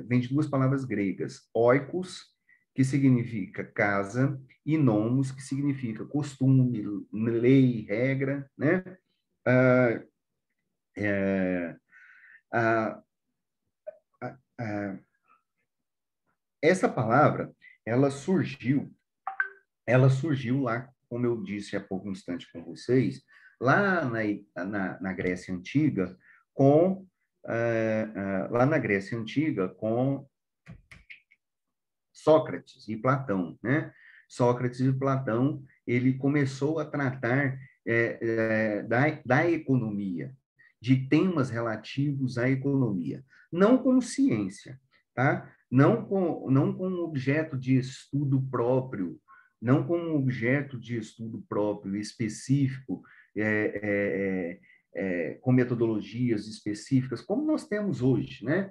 vem de duas palavras gregas, oikos, que significa casa, e nomos, que significa costume, lei, regra, né? Ah, é, ah, ah, essa palavra, ela surgiu lá, como eu disse há pouco instante com vocês, lá na Grécia Antiga, lá na Grécia Antiga, com Sócrates e Platão, né? Sócrates e Platão, ele começou a tratar da economia, de temas relativos à economia, não como ciência, tá? Não como objeto de estudo próprio, não como objeto de estudo próprio específico, com metodologias específicas, como nós temos hoje, né?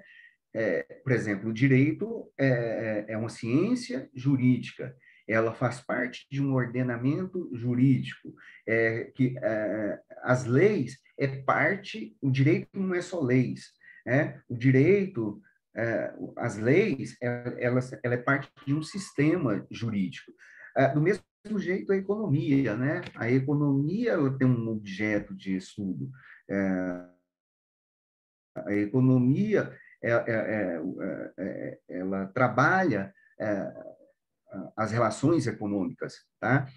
Por exemplo, o direito é uma ciência jurídica, ela faz parte de um ordenamento jurídico, as leis o direito não é só leis, o direito, as leis, ela é parte de um sistema jurídico. Do mesmo jeito a economia, né? A economia ela tem um objeto de estudo, a economia ela trabalha as relações econômicas, tá?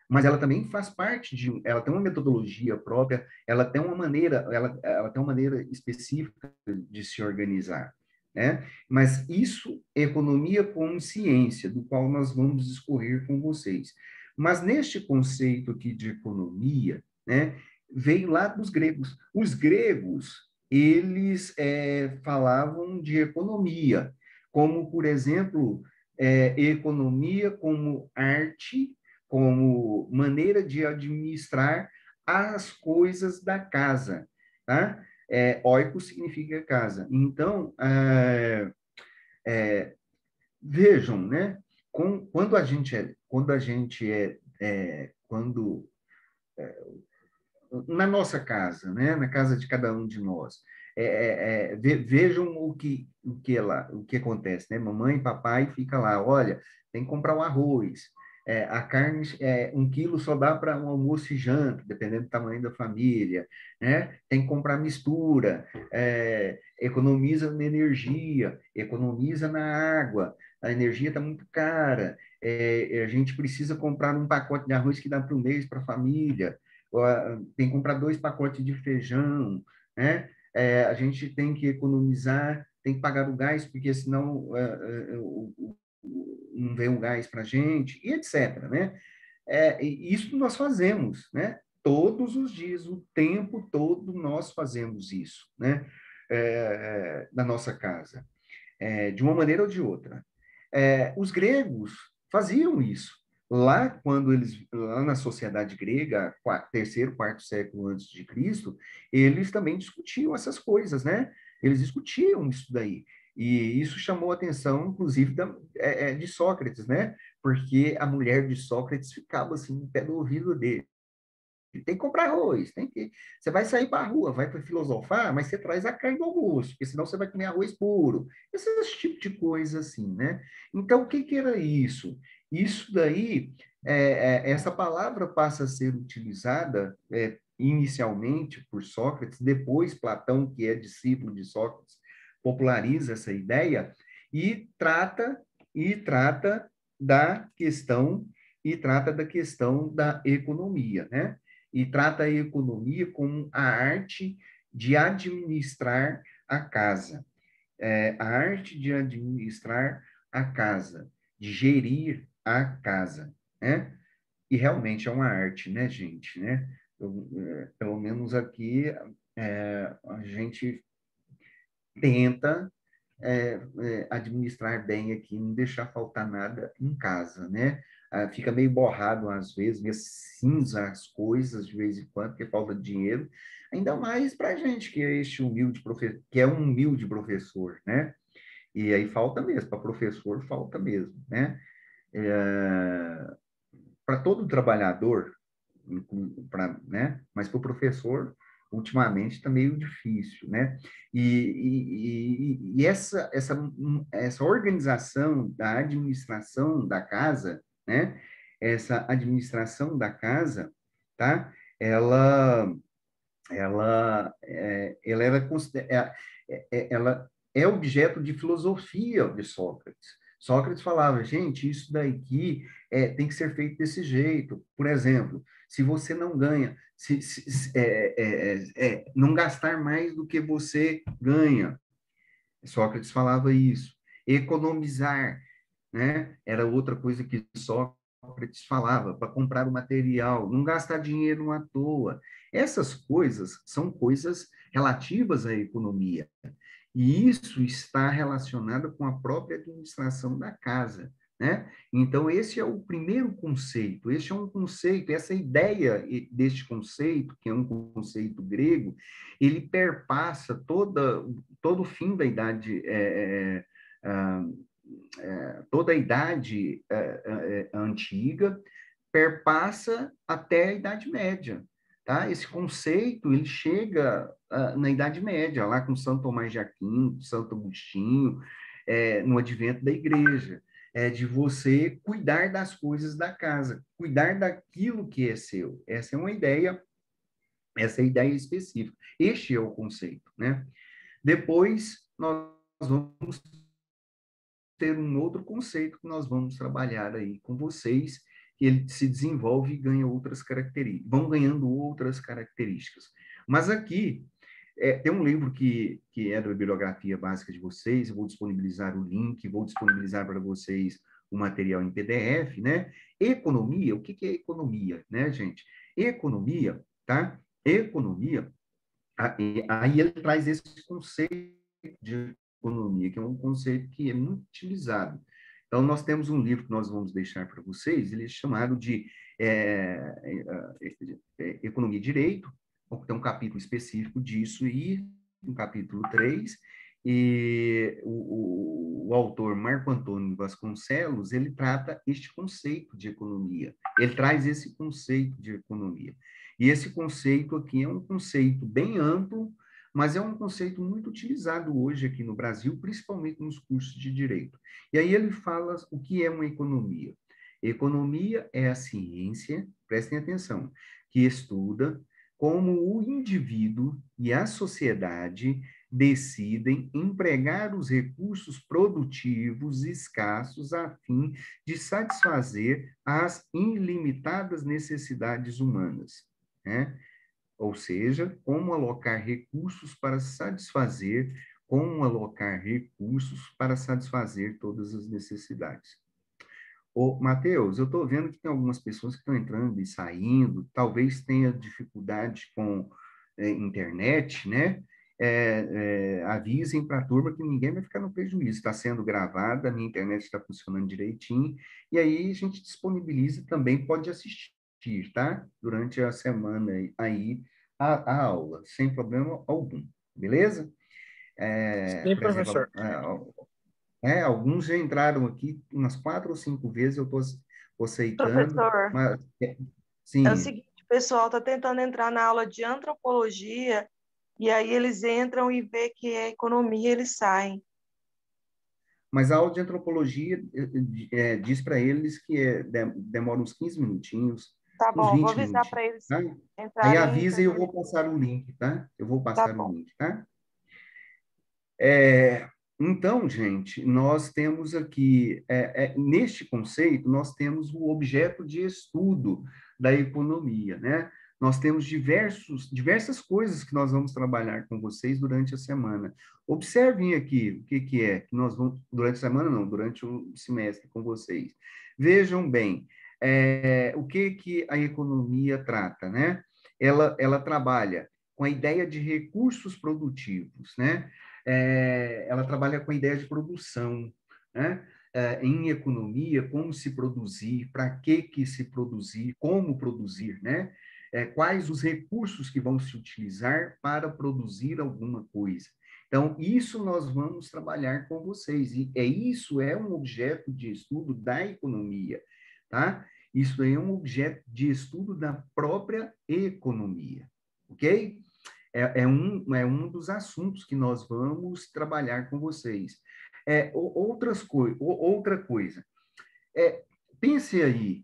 Mas ela também faz parte ela tem uma metodologia própria, ela tem uma maneira específica de se organizar, né? Mas isso é economia como ciência, do qual nós vamos discorrer com vocês. Mas neste conceito aqui de economia, né, veio lá dos gregos. Os gregos, eles falavam de economia, como, por exemplo, economia como arte, como maneira de administrar as coisas da casa, tá? Oikos significa casa. Então, vejam, né? Na nossa casa, né? Na casa de cada um de nós, vejam o que acontece, né? Mamãe e papai fica lá, olha, tem que comprar o arroz, a carne, 1 quilo só dá para um almoço e janta, dependendo do tamanho da família, né? Tem que comprar mistura, economiza na energia, economiza na água, a energia está muito cara, a gente precisa comprar um pacote de arroz que dá para um mês para a família, tem que comprar 2 pacotes de feijão, né? A gente tem que economizar, tem que pagar o gás, porque senão não vem o gás para a gente, e etc., né? Isso nós fazemos, né? Todos os dias, o tempo todo nós fazemos isso, né? Na nossa casa, de uma maneira ou de outra. Os gregos faziam isso. Lá na sociedade grega, terceiro, quarto século antes de Cristo, eles também discutiam essas coisas, né? Eles discutiam isso daí. E isso chamou a atenção, inclusive, de Sócrates, né? Porque a mulher de Sócrates ficava assim, no pé do ouvido dele. Tem que comprar arroz, você vai sair para a rua, vai para filosofar, mas você traz a carne do almoço, porque senão você vai comer arroz puro. Esse tipo de coisa assim, né? Então, o que era isso? Isso daí, essa palavra passa a ser utilizada inicialmente por Sócrates, depois Platão, que é discípulo de Sócrates, populariza essa ideia e trata da questão da economia, né? E trata a economia como a arte de administrar a casa. A arte de administrar a casa, de gerir a casa, né? E realmente é uma arte, né, gente? Né? Pelo menos aqui a gente tenta administrar bem aqui, não deixar faltar nada em casa, né? Fica meio borrado às vezes, meio cinza as coisas de vez em quando, porque falta dinheiro, ainda mais para a gente que é este humilde professor, que é um humilde professor, né? E aí falta mesmo, para professor falta mesmo, né? Para todo trabalhador, né? Mas para o professor ultimamente está meio difícil, né? E essa organização da administração da casa, né? Essa administração da casa, tá? Ela é objeto de filosofia de Sócrates. Sócrates falava, gente, isso daqui tem que ser feito desse jeito. Por exemplo, se você não ganha, não gastar mais do que você ganha. Sócrates falava isso. Economizar, né? Era outra coisa que Sócrates falava, para comprar o material, não gastar dinheiro à toa. Essas coisas são coisas relativas à economia. E isso está relacionado com a própria administração da casa, né? Então, esse é o primeiro conceito, este é um conceito, essa ideia deste conceito, que é um conceito grego, ele perpassa todo o fim da idade, toda a idade antiga, perpassa até a Idade Média. Tá? Esse conceito ele chega na Idade Média, lá com São Tomás de Aquino, Santo Agostinho, no advento da igreja, de você cuidar das coisas da casa, cuidar daquilo que é seu. Essa é a ideia específica. Este é o conceito. Né? Depois, nós vamos ter um outro conceito que nós vamos trabalhar aí com vocês, que ele se desenvolve e ganha outras características, vão ganhando outras características. Mas aqui, tem um livro que é da bibliografia básica de vocês, eu vou disponibilizar o link, vou disponibilizar para vocês o material em PDF, né? Economia, o que é economia, né, gente? Economia, tá? Economia, aí ele traz esse conceito de economia, que é um conceito que é muito utilizado. Então, nós temos um livro que nós vamos deixar para vocês, ele é chamado de Economia e Direito, tem um capítulo específico disso, e no capítulo 3, e o autor Marco Antônio Vasconcelos, ele trata este conceito de economia, ele traz esse conceito de economia. E esse conceito aqui é um conceito bem amplo, mas é um conceito muito utilizado hoje aqui no Brasil, principalmente nos cursos de direito. E aí ele fala o que é uma economia. Economia é a ciência, prestem atenção, que estuda como o indivíduo e a sociedade decidem empregar os recursos produtivos escassos a fim de satisfazer as ilimitadas necessidades humanas, né? Ou seja, como alocar recursos para satisfazer, todas as necessidades. Ô, Matheus, eu estou vendo que tem algumas pessoas que estão entrando e saindo, talvez tenha dificuldade com internet, né? Avisem para a turma que ninguém vai ficar no prejuízo, está sendo gravada, a minha internet está funcionando direitinho, e aí a gente disponibiliza também, pode assistir, tá? Durante a semana aí, a aula, sem problema algum, beleza? Sim, Por exemplo, professor. alguns já entraram aqui umas 4 ou 5 vezes, eu estou aceitando, Professor, mas, é o sim, seguinte, o pessoal está tentando entrar na aula de antropologia e aí eles entram e vê que é economia, eles saem. mas a aula de antropologia diz para eles que demora uns 15 minutinhos, Tá uns bom, vou 20 avisar para minutinhos, eles tá? Aí entrarem em avisa e eu fevereiro. vou passar o link, tá? Eu vou Tá passar o bom. link, tá? Então, gente, nós temos aqui, neste conceito, nós temos o objeto de estudo da economia, né? Nós temos diversas coisas que nós vamos trabalhar com vocês durante a semana. Observem aqui o que é que nós vamos, durante a semana não, durante o semestre com vocês. Vejam bem, o que a economia trata, né? Ela trabalha com a ideia de recursos produtivos, né? Ela trabalha com a ideia de produção, né? Em economia, como se produzir, para que se produzir, como produzir, né? Quais os recursos que vão se utilizar para produzir alguma coisa. Então, isso nós vamos trabalhar com vocês, e isso é um objeto de estudo da economia, tá? Isso é um objeto de estudo da própria economia, ok? É um dos assuntos que nós vamos trabalhar com vocês. Outra coisa, pense aí,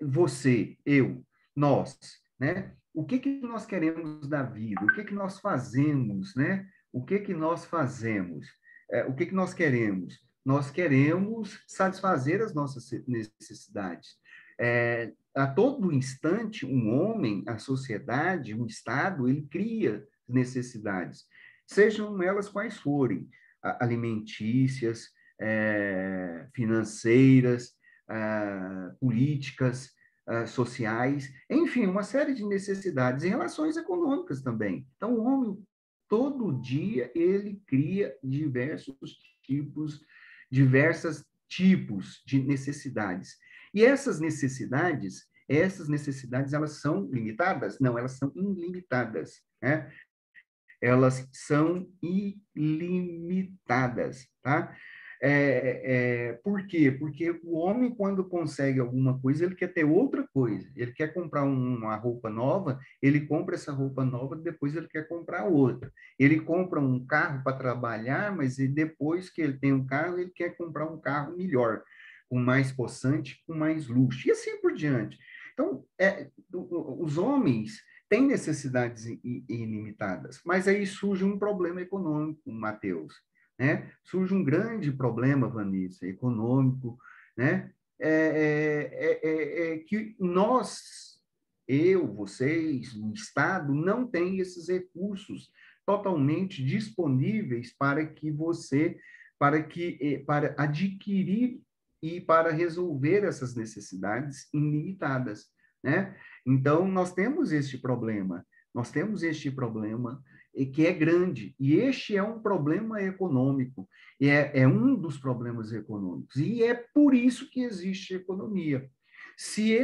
você, eu, nós, né? O que nós queremos da vida? O que nós fazemos, né? O que nós fazemos? O que nós queremos? Nós queremos satisfazer as nossas necessidades. A todo instante, um homem, a sociedade, um Estado, ele cria necessidades, sejam elas quais forem, alimentícias, financeiras, políticas, sociais, enfim, uma série de necessidades e relações econômicas também. Então, o homem, todo dia, ele cria diversos tipos de necessidades. E essas necessidades, elas são limitadas? Não, elas são ilimitadas, né? Elas são ilimitadas, tá? Por quê? Porque o homem, quando consegue alguma coisa, ele quer ter outra coisa. Ele quer comprar uma roupa nova, ele compra essa roupa nova, depois ele quer comprar outra. Ele compra um carro para trabalhar, mas depois que ele tem um carro, ele quer comprar um carro melhor, com mais possante, com mais luxo, e assim por diante. Então, os homens têm necessidades ilimitadas, mas aí surge um problema econômico, Matheus. né? Surge um grande problema, Vanessa, econômico, né? Que nós, eu, vocês, o Estado, não tem esses recursos totalmente disponíveis para que você, para adquirir e para resolver essas necessidades ilimitadas, né? Então, nós temos este problema que é grande, e este é um problema econômico, é um dos problemas econômicos, e é por isso que existe economia. Esse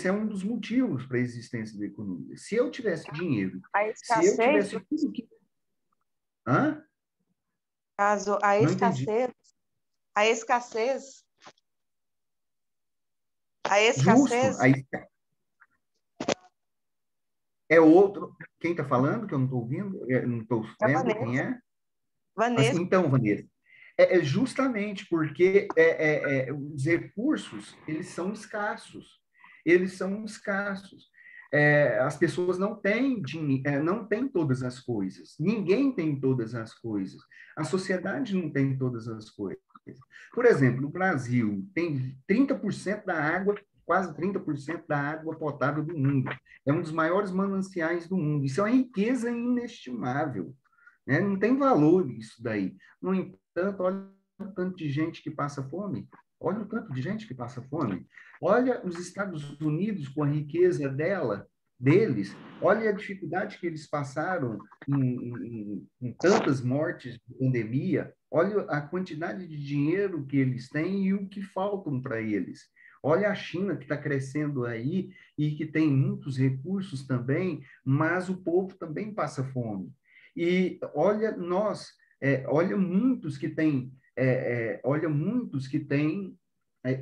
é um dos motivos para a existência da economia. Se eu tivesse dinheiro, se eu tivesse tudo que... Hã? Caso Não entendi. A escassez, Justo. Aí é outro. Quem está falando, que eu não estou ouvindo? Não estou vendo quem é? Vanessa. Então, Vanessa, é justamente porque os recursos, eles são escassos. Eles são escassos. As pessoas não têm todas as coisas. Ninguém tem todas as coisas. A sociedade não tem todas as coisas. Por exemplo, no Brasil, tem 30% da água, quase 30% da água potável do mundo. É um dos maiores mananciais do mundo. Isso é uma riqueza inestimável, né? Não tem valor isso daí. No entanto, olha o tanto de gente que passa fome. Olha o tanto de gente que passa fome. Olha os Estados Unidos com a riqueza deles. Olha a dificuldade que eles passaram em tantas mortes de pandemia. Olha a quantidade de dinheiro que eles têm e o que faltam para eles. Olha a China que está crescendo aí e que tem muitos recursos também, mas o povo também passa fome. E olha olha muitos que têm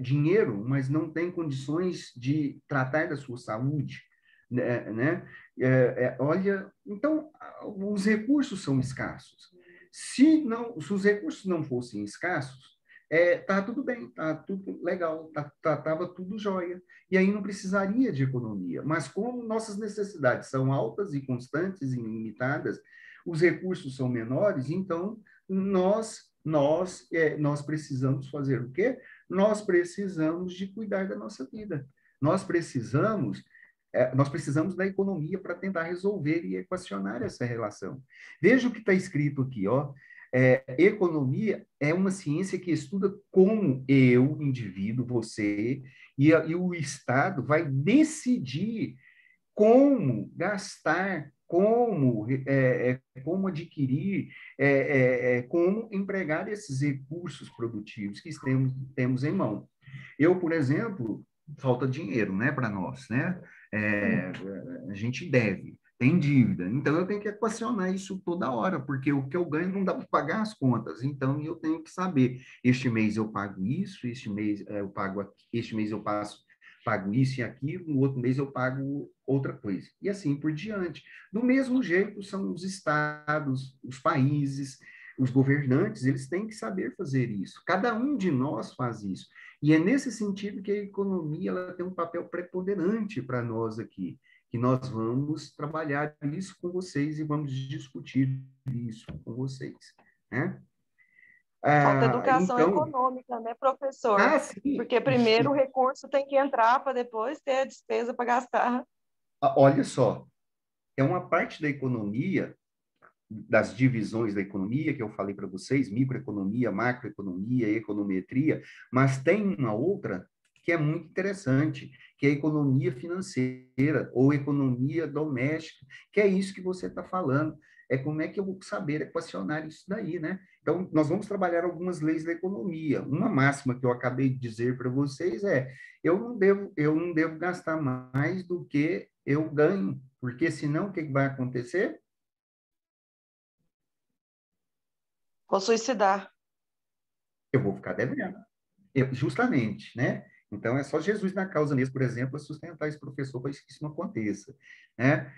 dinheiro, mas não têm condições de tratar da sua saúde, né? Olha, então os recursos são escassos. Se os recursos não fossem escassos, tá tudo bem, tá tudo legal, tava tudo jóia. E aí não precisaria de economia. Mas como nossas necessidades são altas e constantes e ilimitadas, os recursos são menores, então nós precisamos fazer o quê? Nós precisamos de cuidar da nossa vida. Nós precisamos da economia para tentar resolver e equacionar essa relação. Veja o que está escrito aqui, ó. Economia é uma ciência que estuda como eu, indivíduo, você e o Estado vai decidir como gastar, como adquirir, como empregar esses recursos produtivos que temos em mão. Eu, por exemplo, falta dinheiro, né, para nós, né? A gente deve, tem dívida. Então, eu tenho que equacionar isso toda hora, porque o que eu ganho não dá para pagar as contas. Então, eu tenho que saber, este mês eu pago isso, este mês eu pago aqui, este mês eu pago isso e aquilo, no outro mês eu pago outra coisa. E assim por diante. Do mesmo jeito, são os estados, os países, os governantes, eles têm que saber fazer isso. Cada um de nós faz isso. E é nesse sentido que a economia ela tem um papel preponderante para nós aqui, que nós vamos trabalhar isso com vocês e vamos discutir isso com vocês, né? Falta educação Então, econômica, né, professor? sim. Porque primeiro o recurso tem que entrar para depois ter a despesa para gastar. Olha só, é uma parte da economia, das divisões da economia que eu falei para vocês, microeconomia, macroeconomia, econometria, mas tem uma outra que é muito interessante, que é a economia financeira ou economia doméstica, que é isso que você está falando. É como é que eu vou saber equacionar isso daí, né? Então, nós vamos trabalhar algumas leis da economia. Uma máxima que eu acabei de dizer para vocês eu não devo gastar mais do que eu ganho, porque senão o que vai acontecer? Vou suicidar. Eu vou ficar devendo. Justamente, né? Então, é só Jesus na causa mesmo, por exemplo, a sustentar esse professor para que isso não aconteça, né?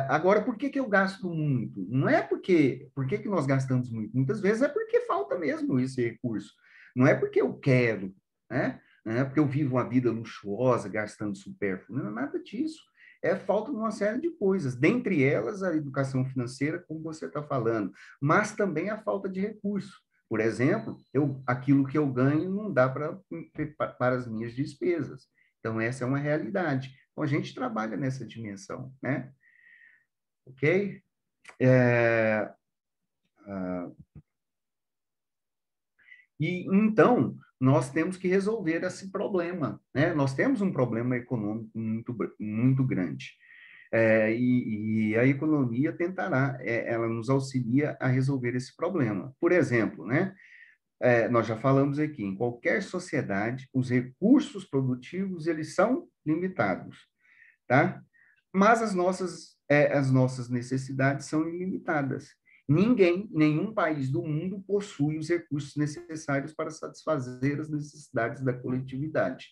Agora, por que eu gasto muito? Não é por que nós gastamos muito? Muitas vezes é porque falta mesmo esse recurso. Não é porque eu quero, né? Não é porque eu vivo uma vida luxuosa, gastando supérfluo. Não é nada disso. é falta de uma série de coisas, dentre elas a educação financeira, como você está falando, mas também a falta de recursos. Por exemplo, aquilo que eu ganho não dá para as minhas despesas. Então, essa é uma realidade. Então, a gente trabalha nessa dimensão, né? Ok? E, então, nós temos que resolver esse problema, né? Nós temos um problema econômico muito grande. E a economia tentará, ela nos auxilia a resolver esse problema. Por exemplo, né? Nós já falamos aqui, em qualquer sociedade, os recursos produtivos, eles são limitados, tá? Mas as nossas necessidades são ilimitadas. Nenhum país do mundo possui os recursos necessários para satisfazer as necessidades da coletividade,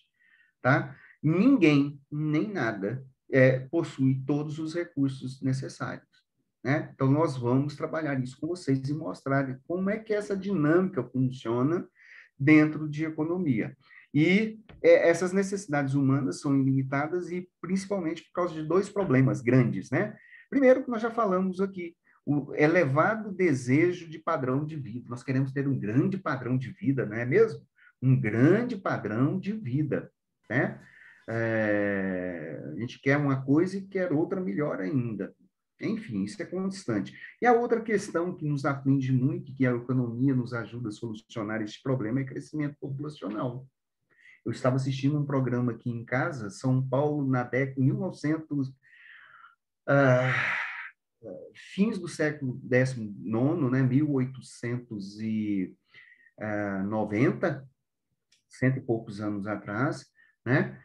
tá? Ninguém, nem nada, possui todos os recursos necessários, né? Então, nós vamos trabalhar isso com vocês e mostrar como é que essa dinâmica funciona dentro de economia. E essas necessidades humanas são ilimitadas e principalmente por causa de dois problemas grandes, né? Primeiro, que nós já falamos aqui, o elevado desejo de padrão de vida. Nós queremos ter um grande padrão de vida, não é mesmo? Um grande padrão de vida, né? A gente quer uma coisa e quer outra melhor ainda. Enfim, isso é constante. E a outra questão que nos aflige muito, que a economia nos ajuda a solucionar esse problema, é crescimento populacional. Eu estava assistindo um programa aqui em casa, São Paulo, na década de 1900, fins do século XIX, né, 1890, cento e poucos anos atrás, né,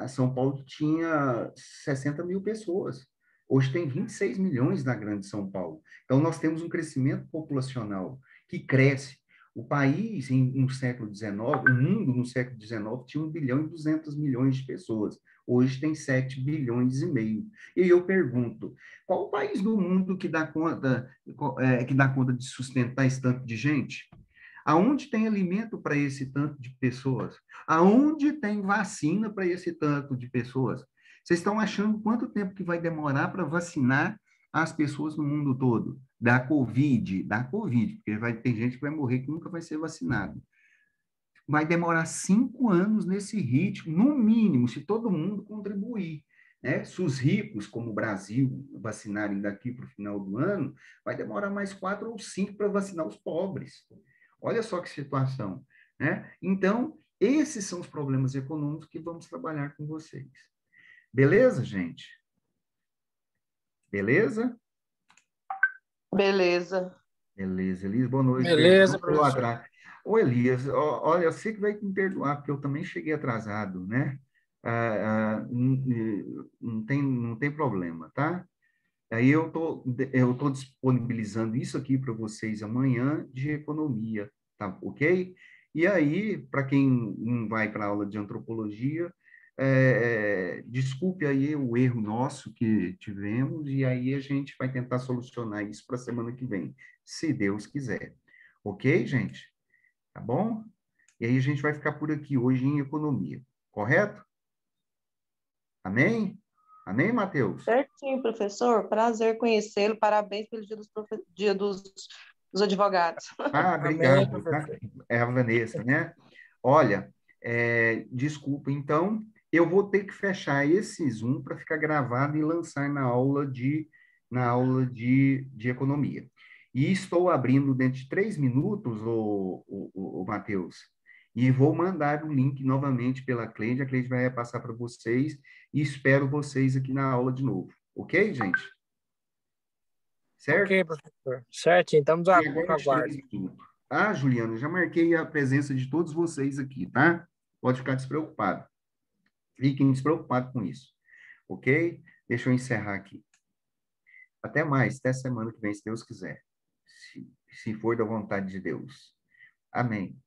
São Paulo tinha 60 mil pessoas. Hoje tem 26 milhões na Grande São Paulo. Então, nós temos um crescimento populacional que cresce. O país, no século XIX, o mundo no século XIX tinha 1 bilhão e 200 milhões de pessoas. Hoje tem 7 bilhões e meio. E eu pergunto, qual o país do mundo que dá conta de sustentar esse tanto de gente? Aonde tem alimento para esse tanto de pessoas? Aonde tem vacina para esse tanto de pessoas? Vocês estão achando quanto tempo que vai demorar para vacinar as pessoas no mundo todo? Da Covid, porque vai ter gente que vai morrer que nunca vai ser vacinado. Vai demorar 5 anos nesse ritmo, no mínimo, se todo mundo contribuir. Né? Se os ricos, como o Brasil, vacinarem daqui para o final do ano, vai demorar mais 4 ou 5 para vacinar os pobres. Olha só que situação, né? Então, esses são os problemas econômicos que vamos trabalhar com vocês. Beleza, gente? Beleza? Beleza. Beleza, Elias, boa noite. Beleza, professor. Ô, Elias, olha, eu sei que vai me perdoar, porque eu também cheguei atrasado, né? Não tem problema, tá? Aí eu tô disponibilizando isso aqui para vocês amanhã de economia, tá? Ok? E aí, para quem não vai para a aula de antropologia, desculpe aí o erro nosso que tivemos, e aí a gente vai tentar solucionar isso para a semana que vem, se Deus quiser. Ok, gente? Tá bom? E aí a gente vai ficar por aqui hoje em economia, correto? Amém? Amém, Matheus? Certinho, professor. Prazer conhecê-lo. Parabéns pelo dia dos advogados. Obrigado. Amém, É a Vanessa, né? Olha, desculpa, então, eu vou ter que fechar esse Zoom para ficar gravado e lançar na aula de economia. E estou abrindo dentro de 3 minutos, o Matheus, e vou mandar o link novamente pela Cleide. A Cleide vai passar para vocês e espero vocês aqui na aula de novo. Ok, gente? Certo? Ok, professor. Certo, então E agora vamos aguardar. Juliana, já marquei a presença de todos vocês aqui, tá? Pode ficar despreocupado. Fiquem despreocupados com isso. Ok? Deixa eu encerrar aqui. Até mais, até semana que vem, se Deus quiser. Se for da vontade de Deus. Amém.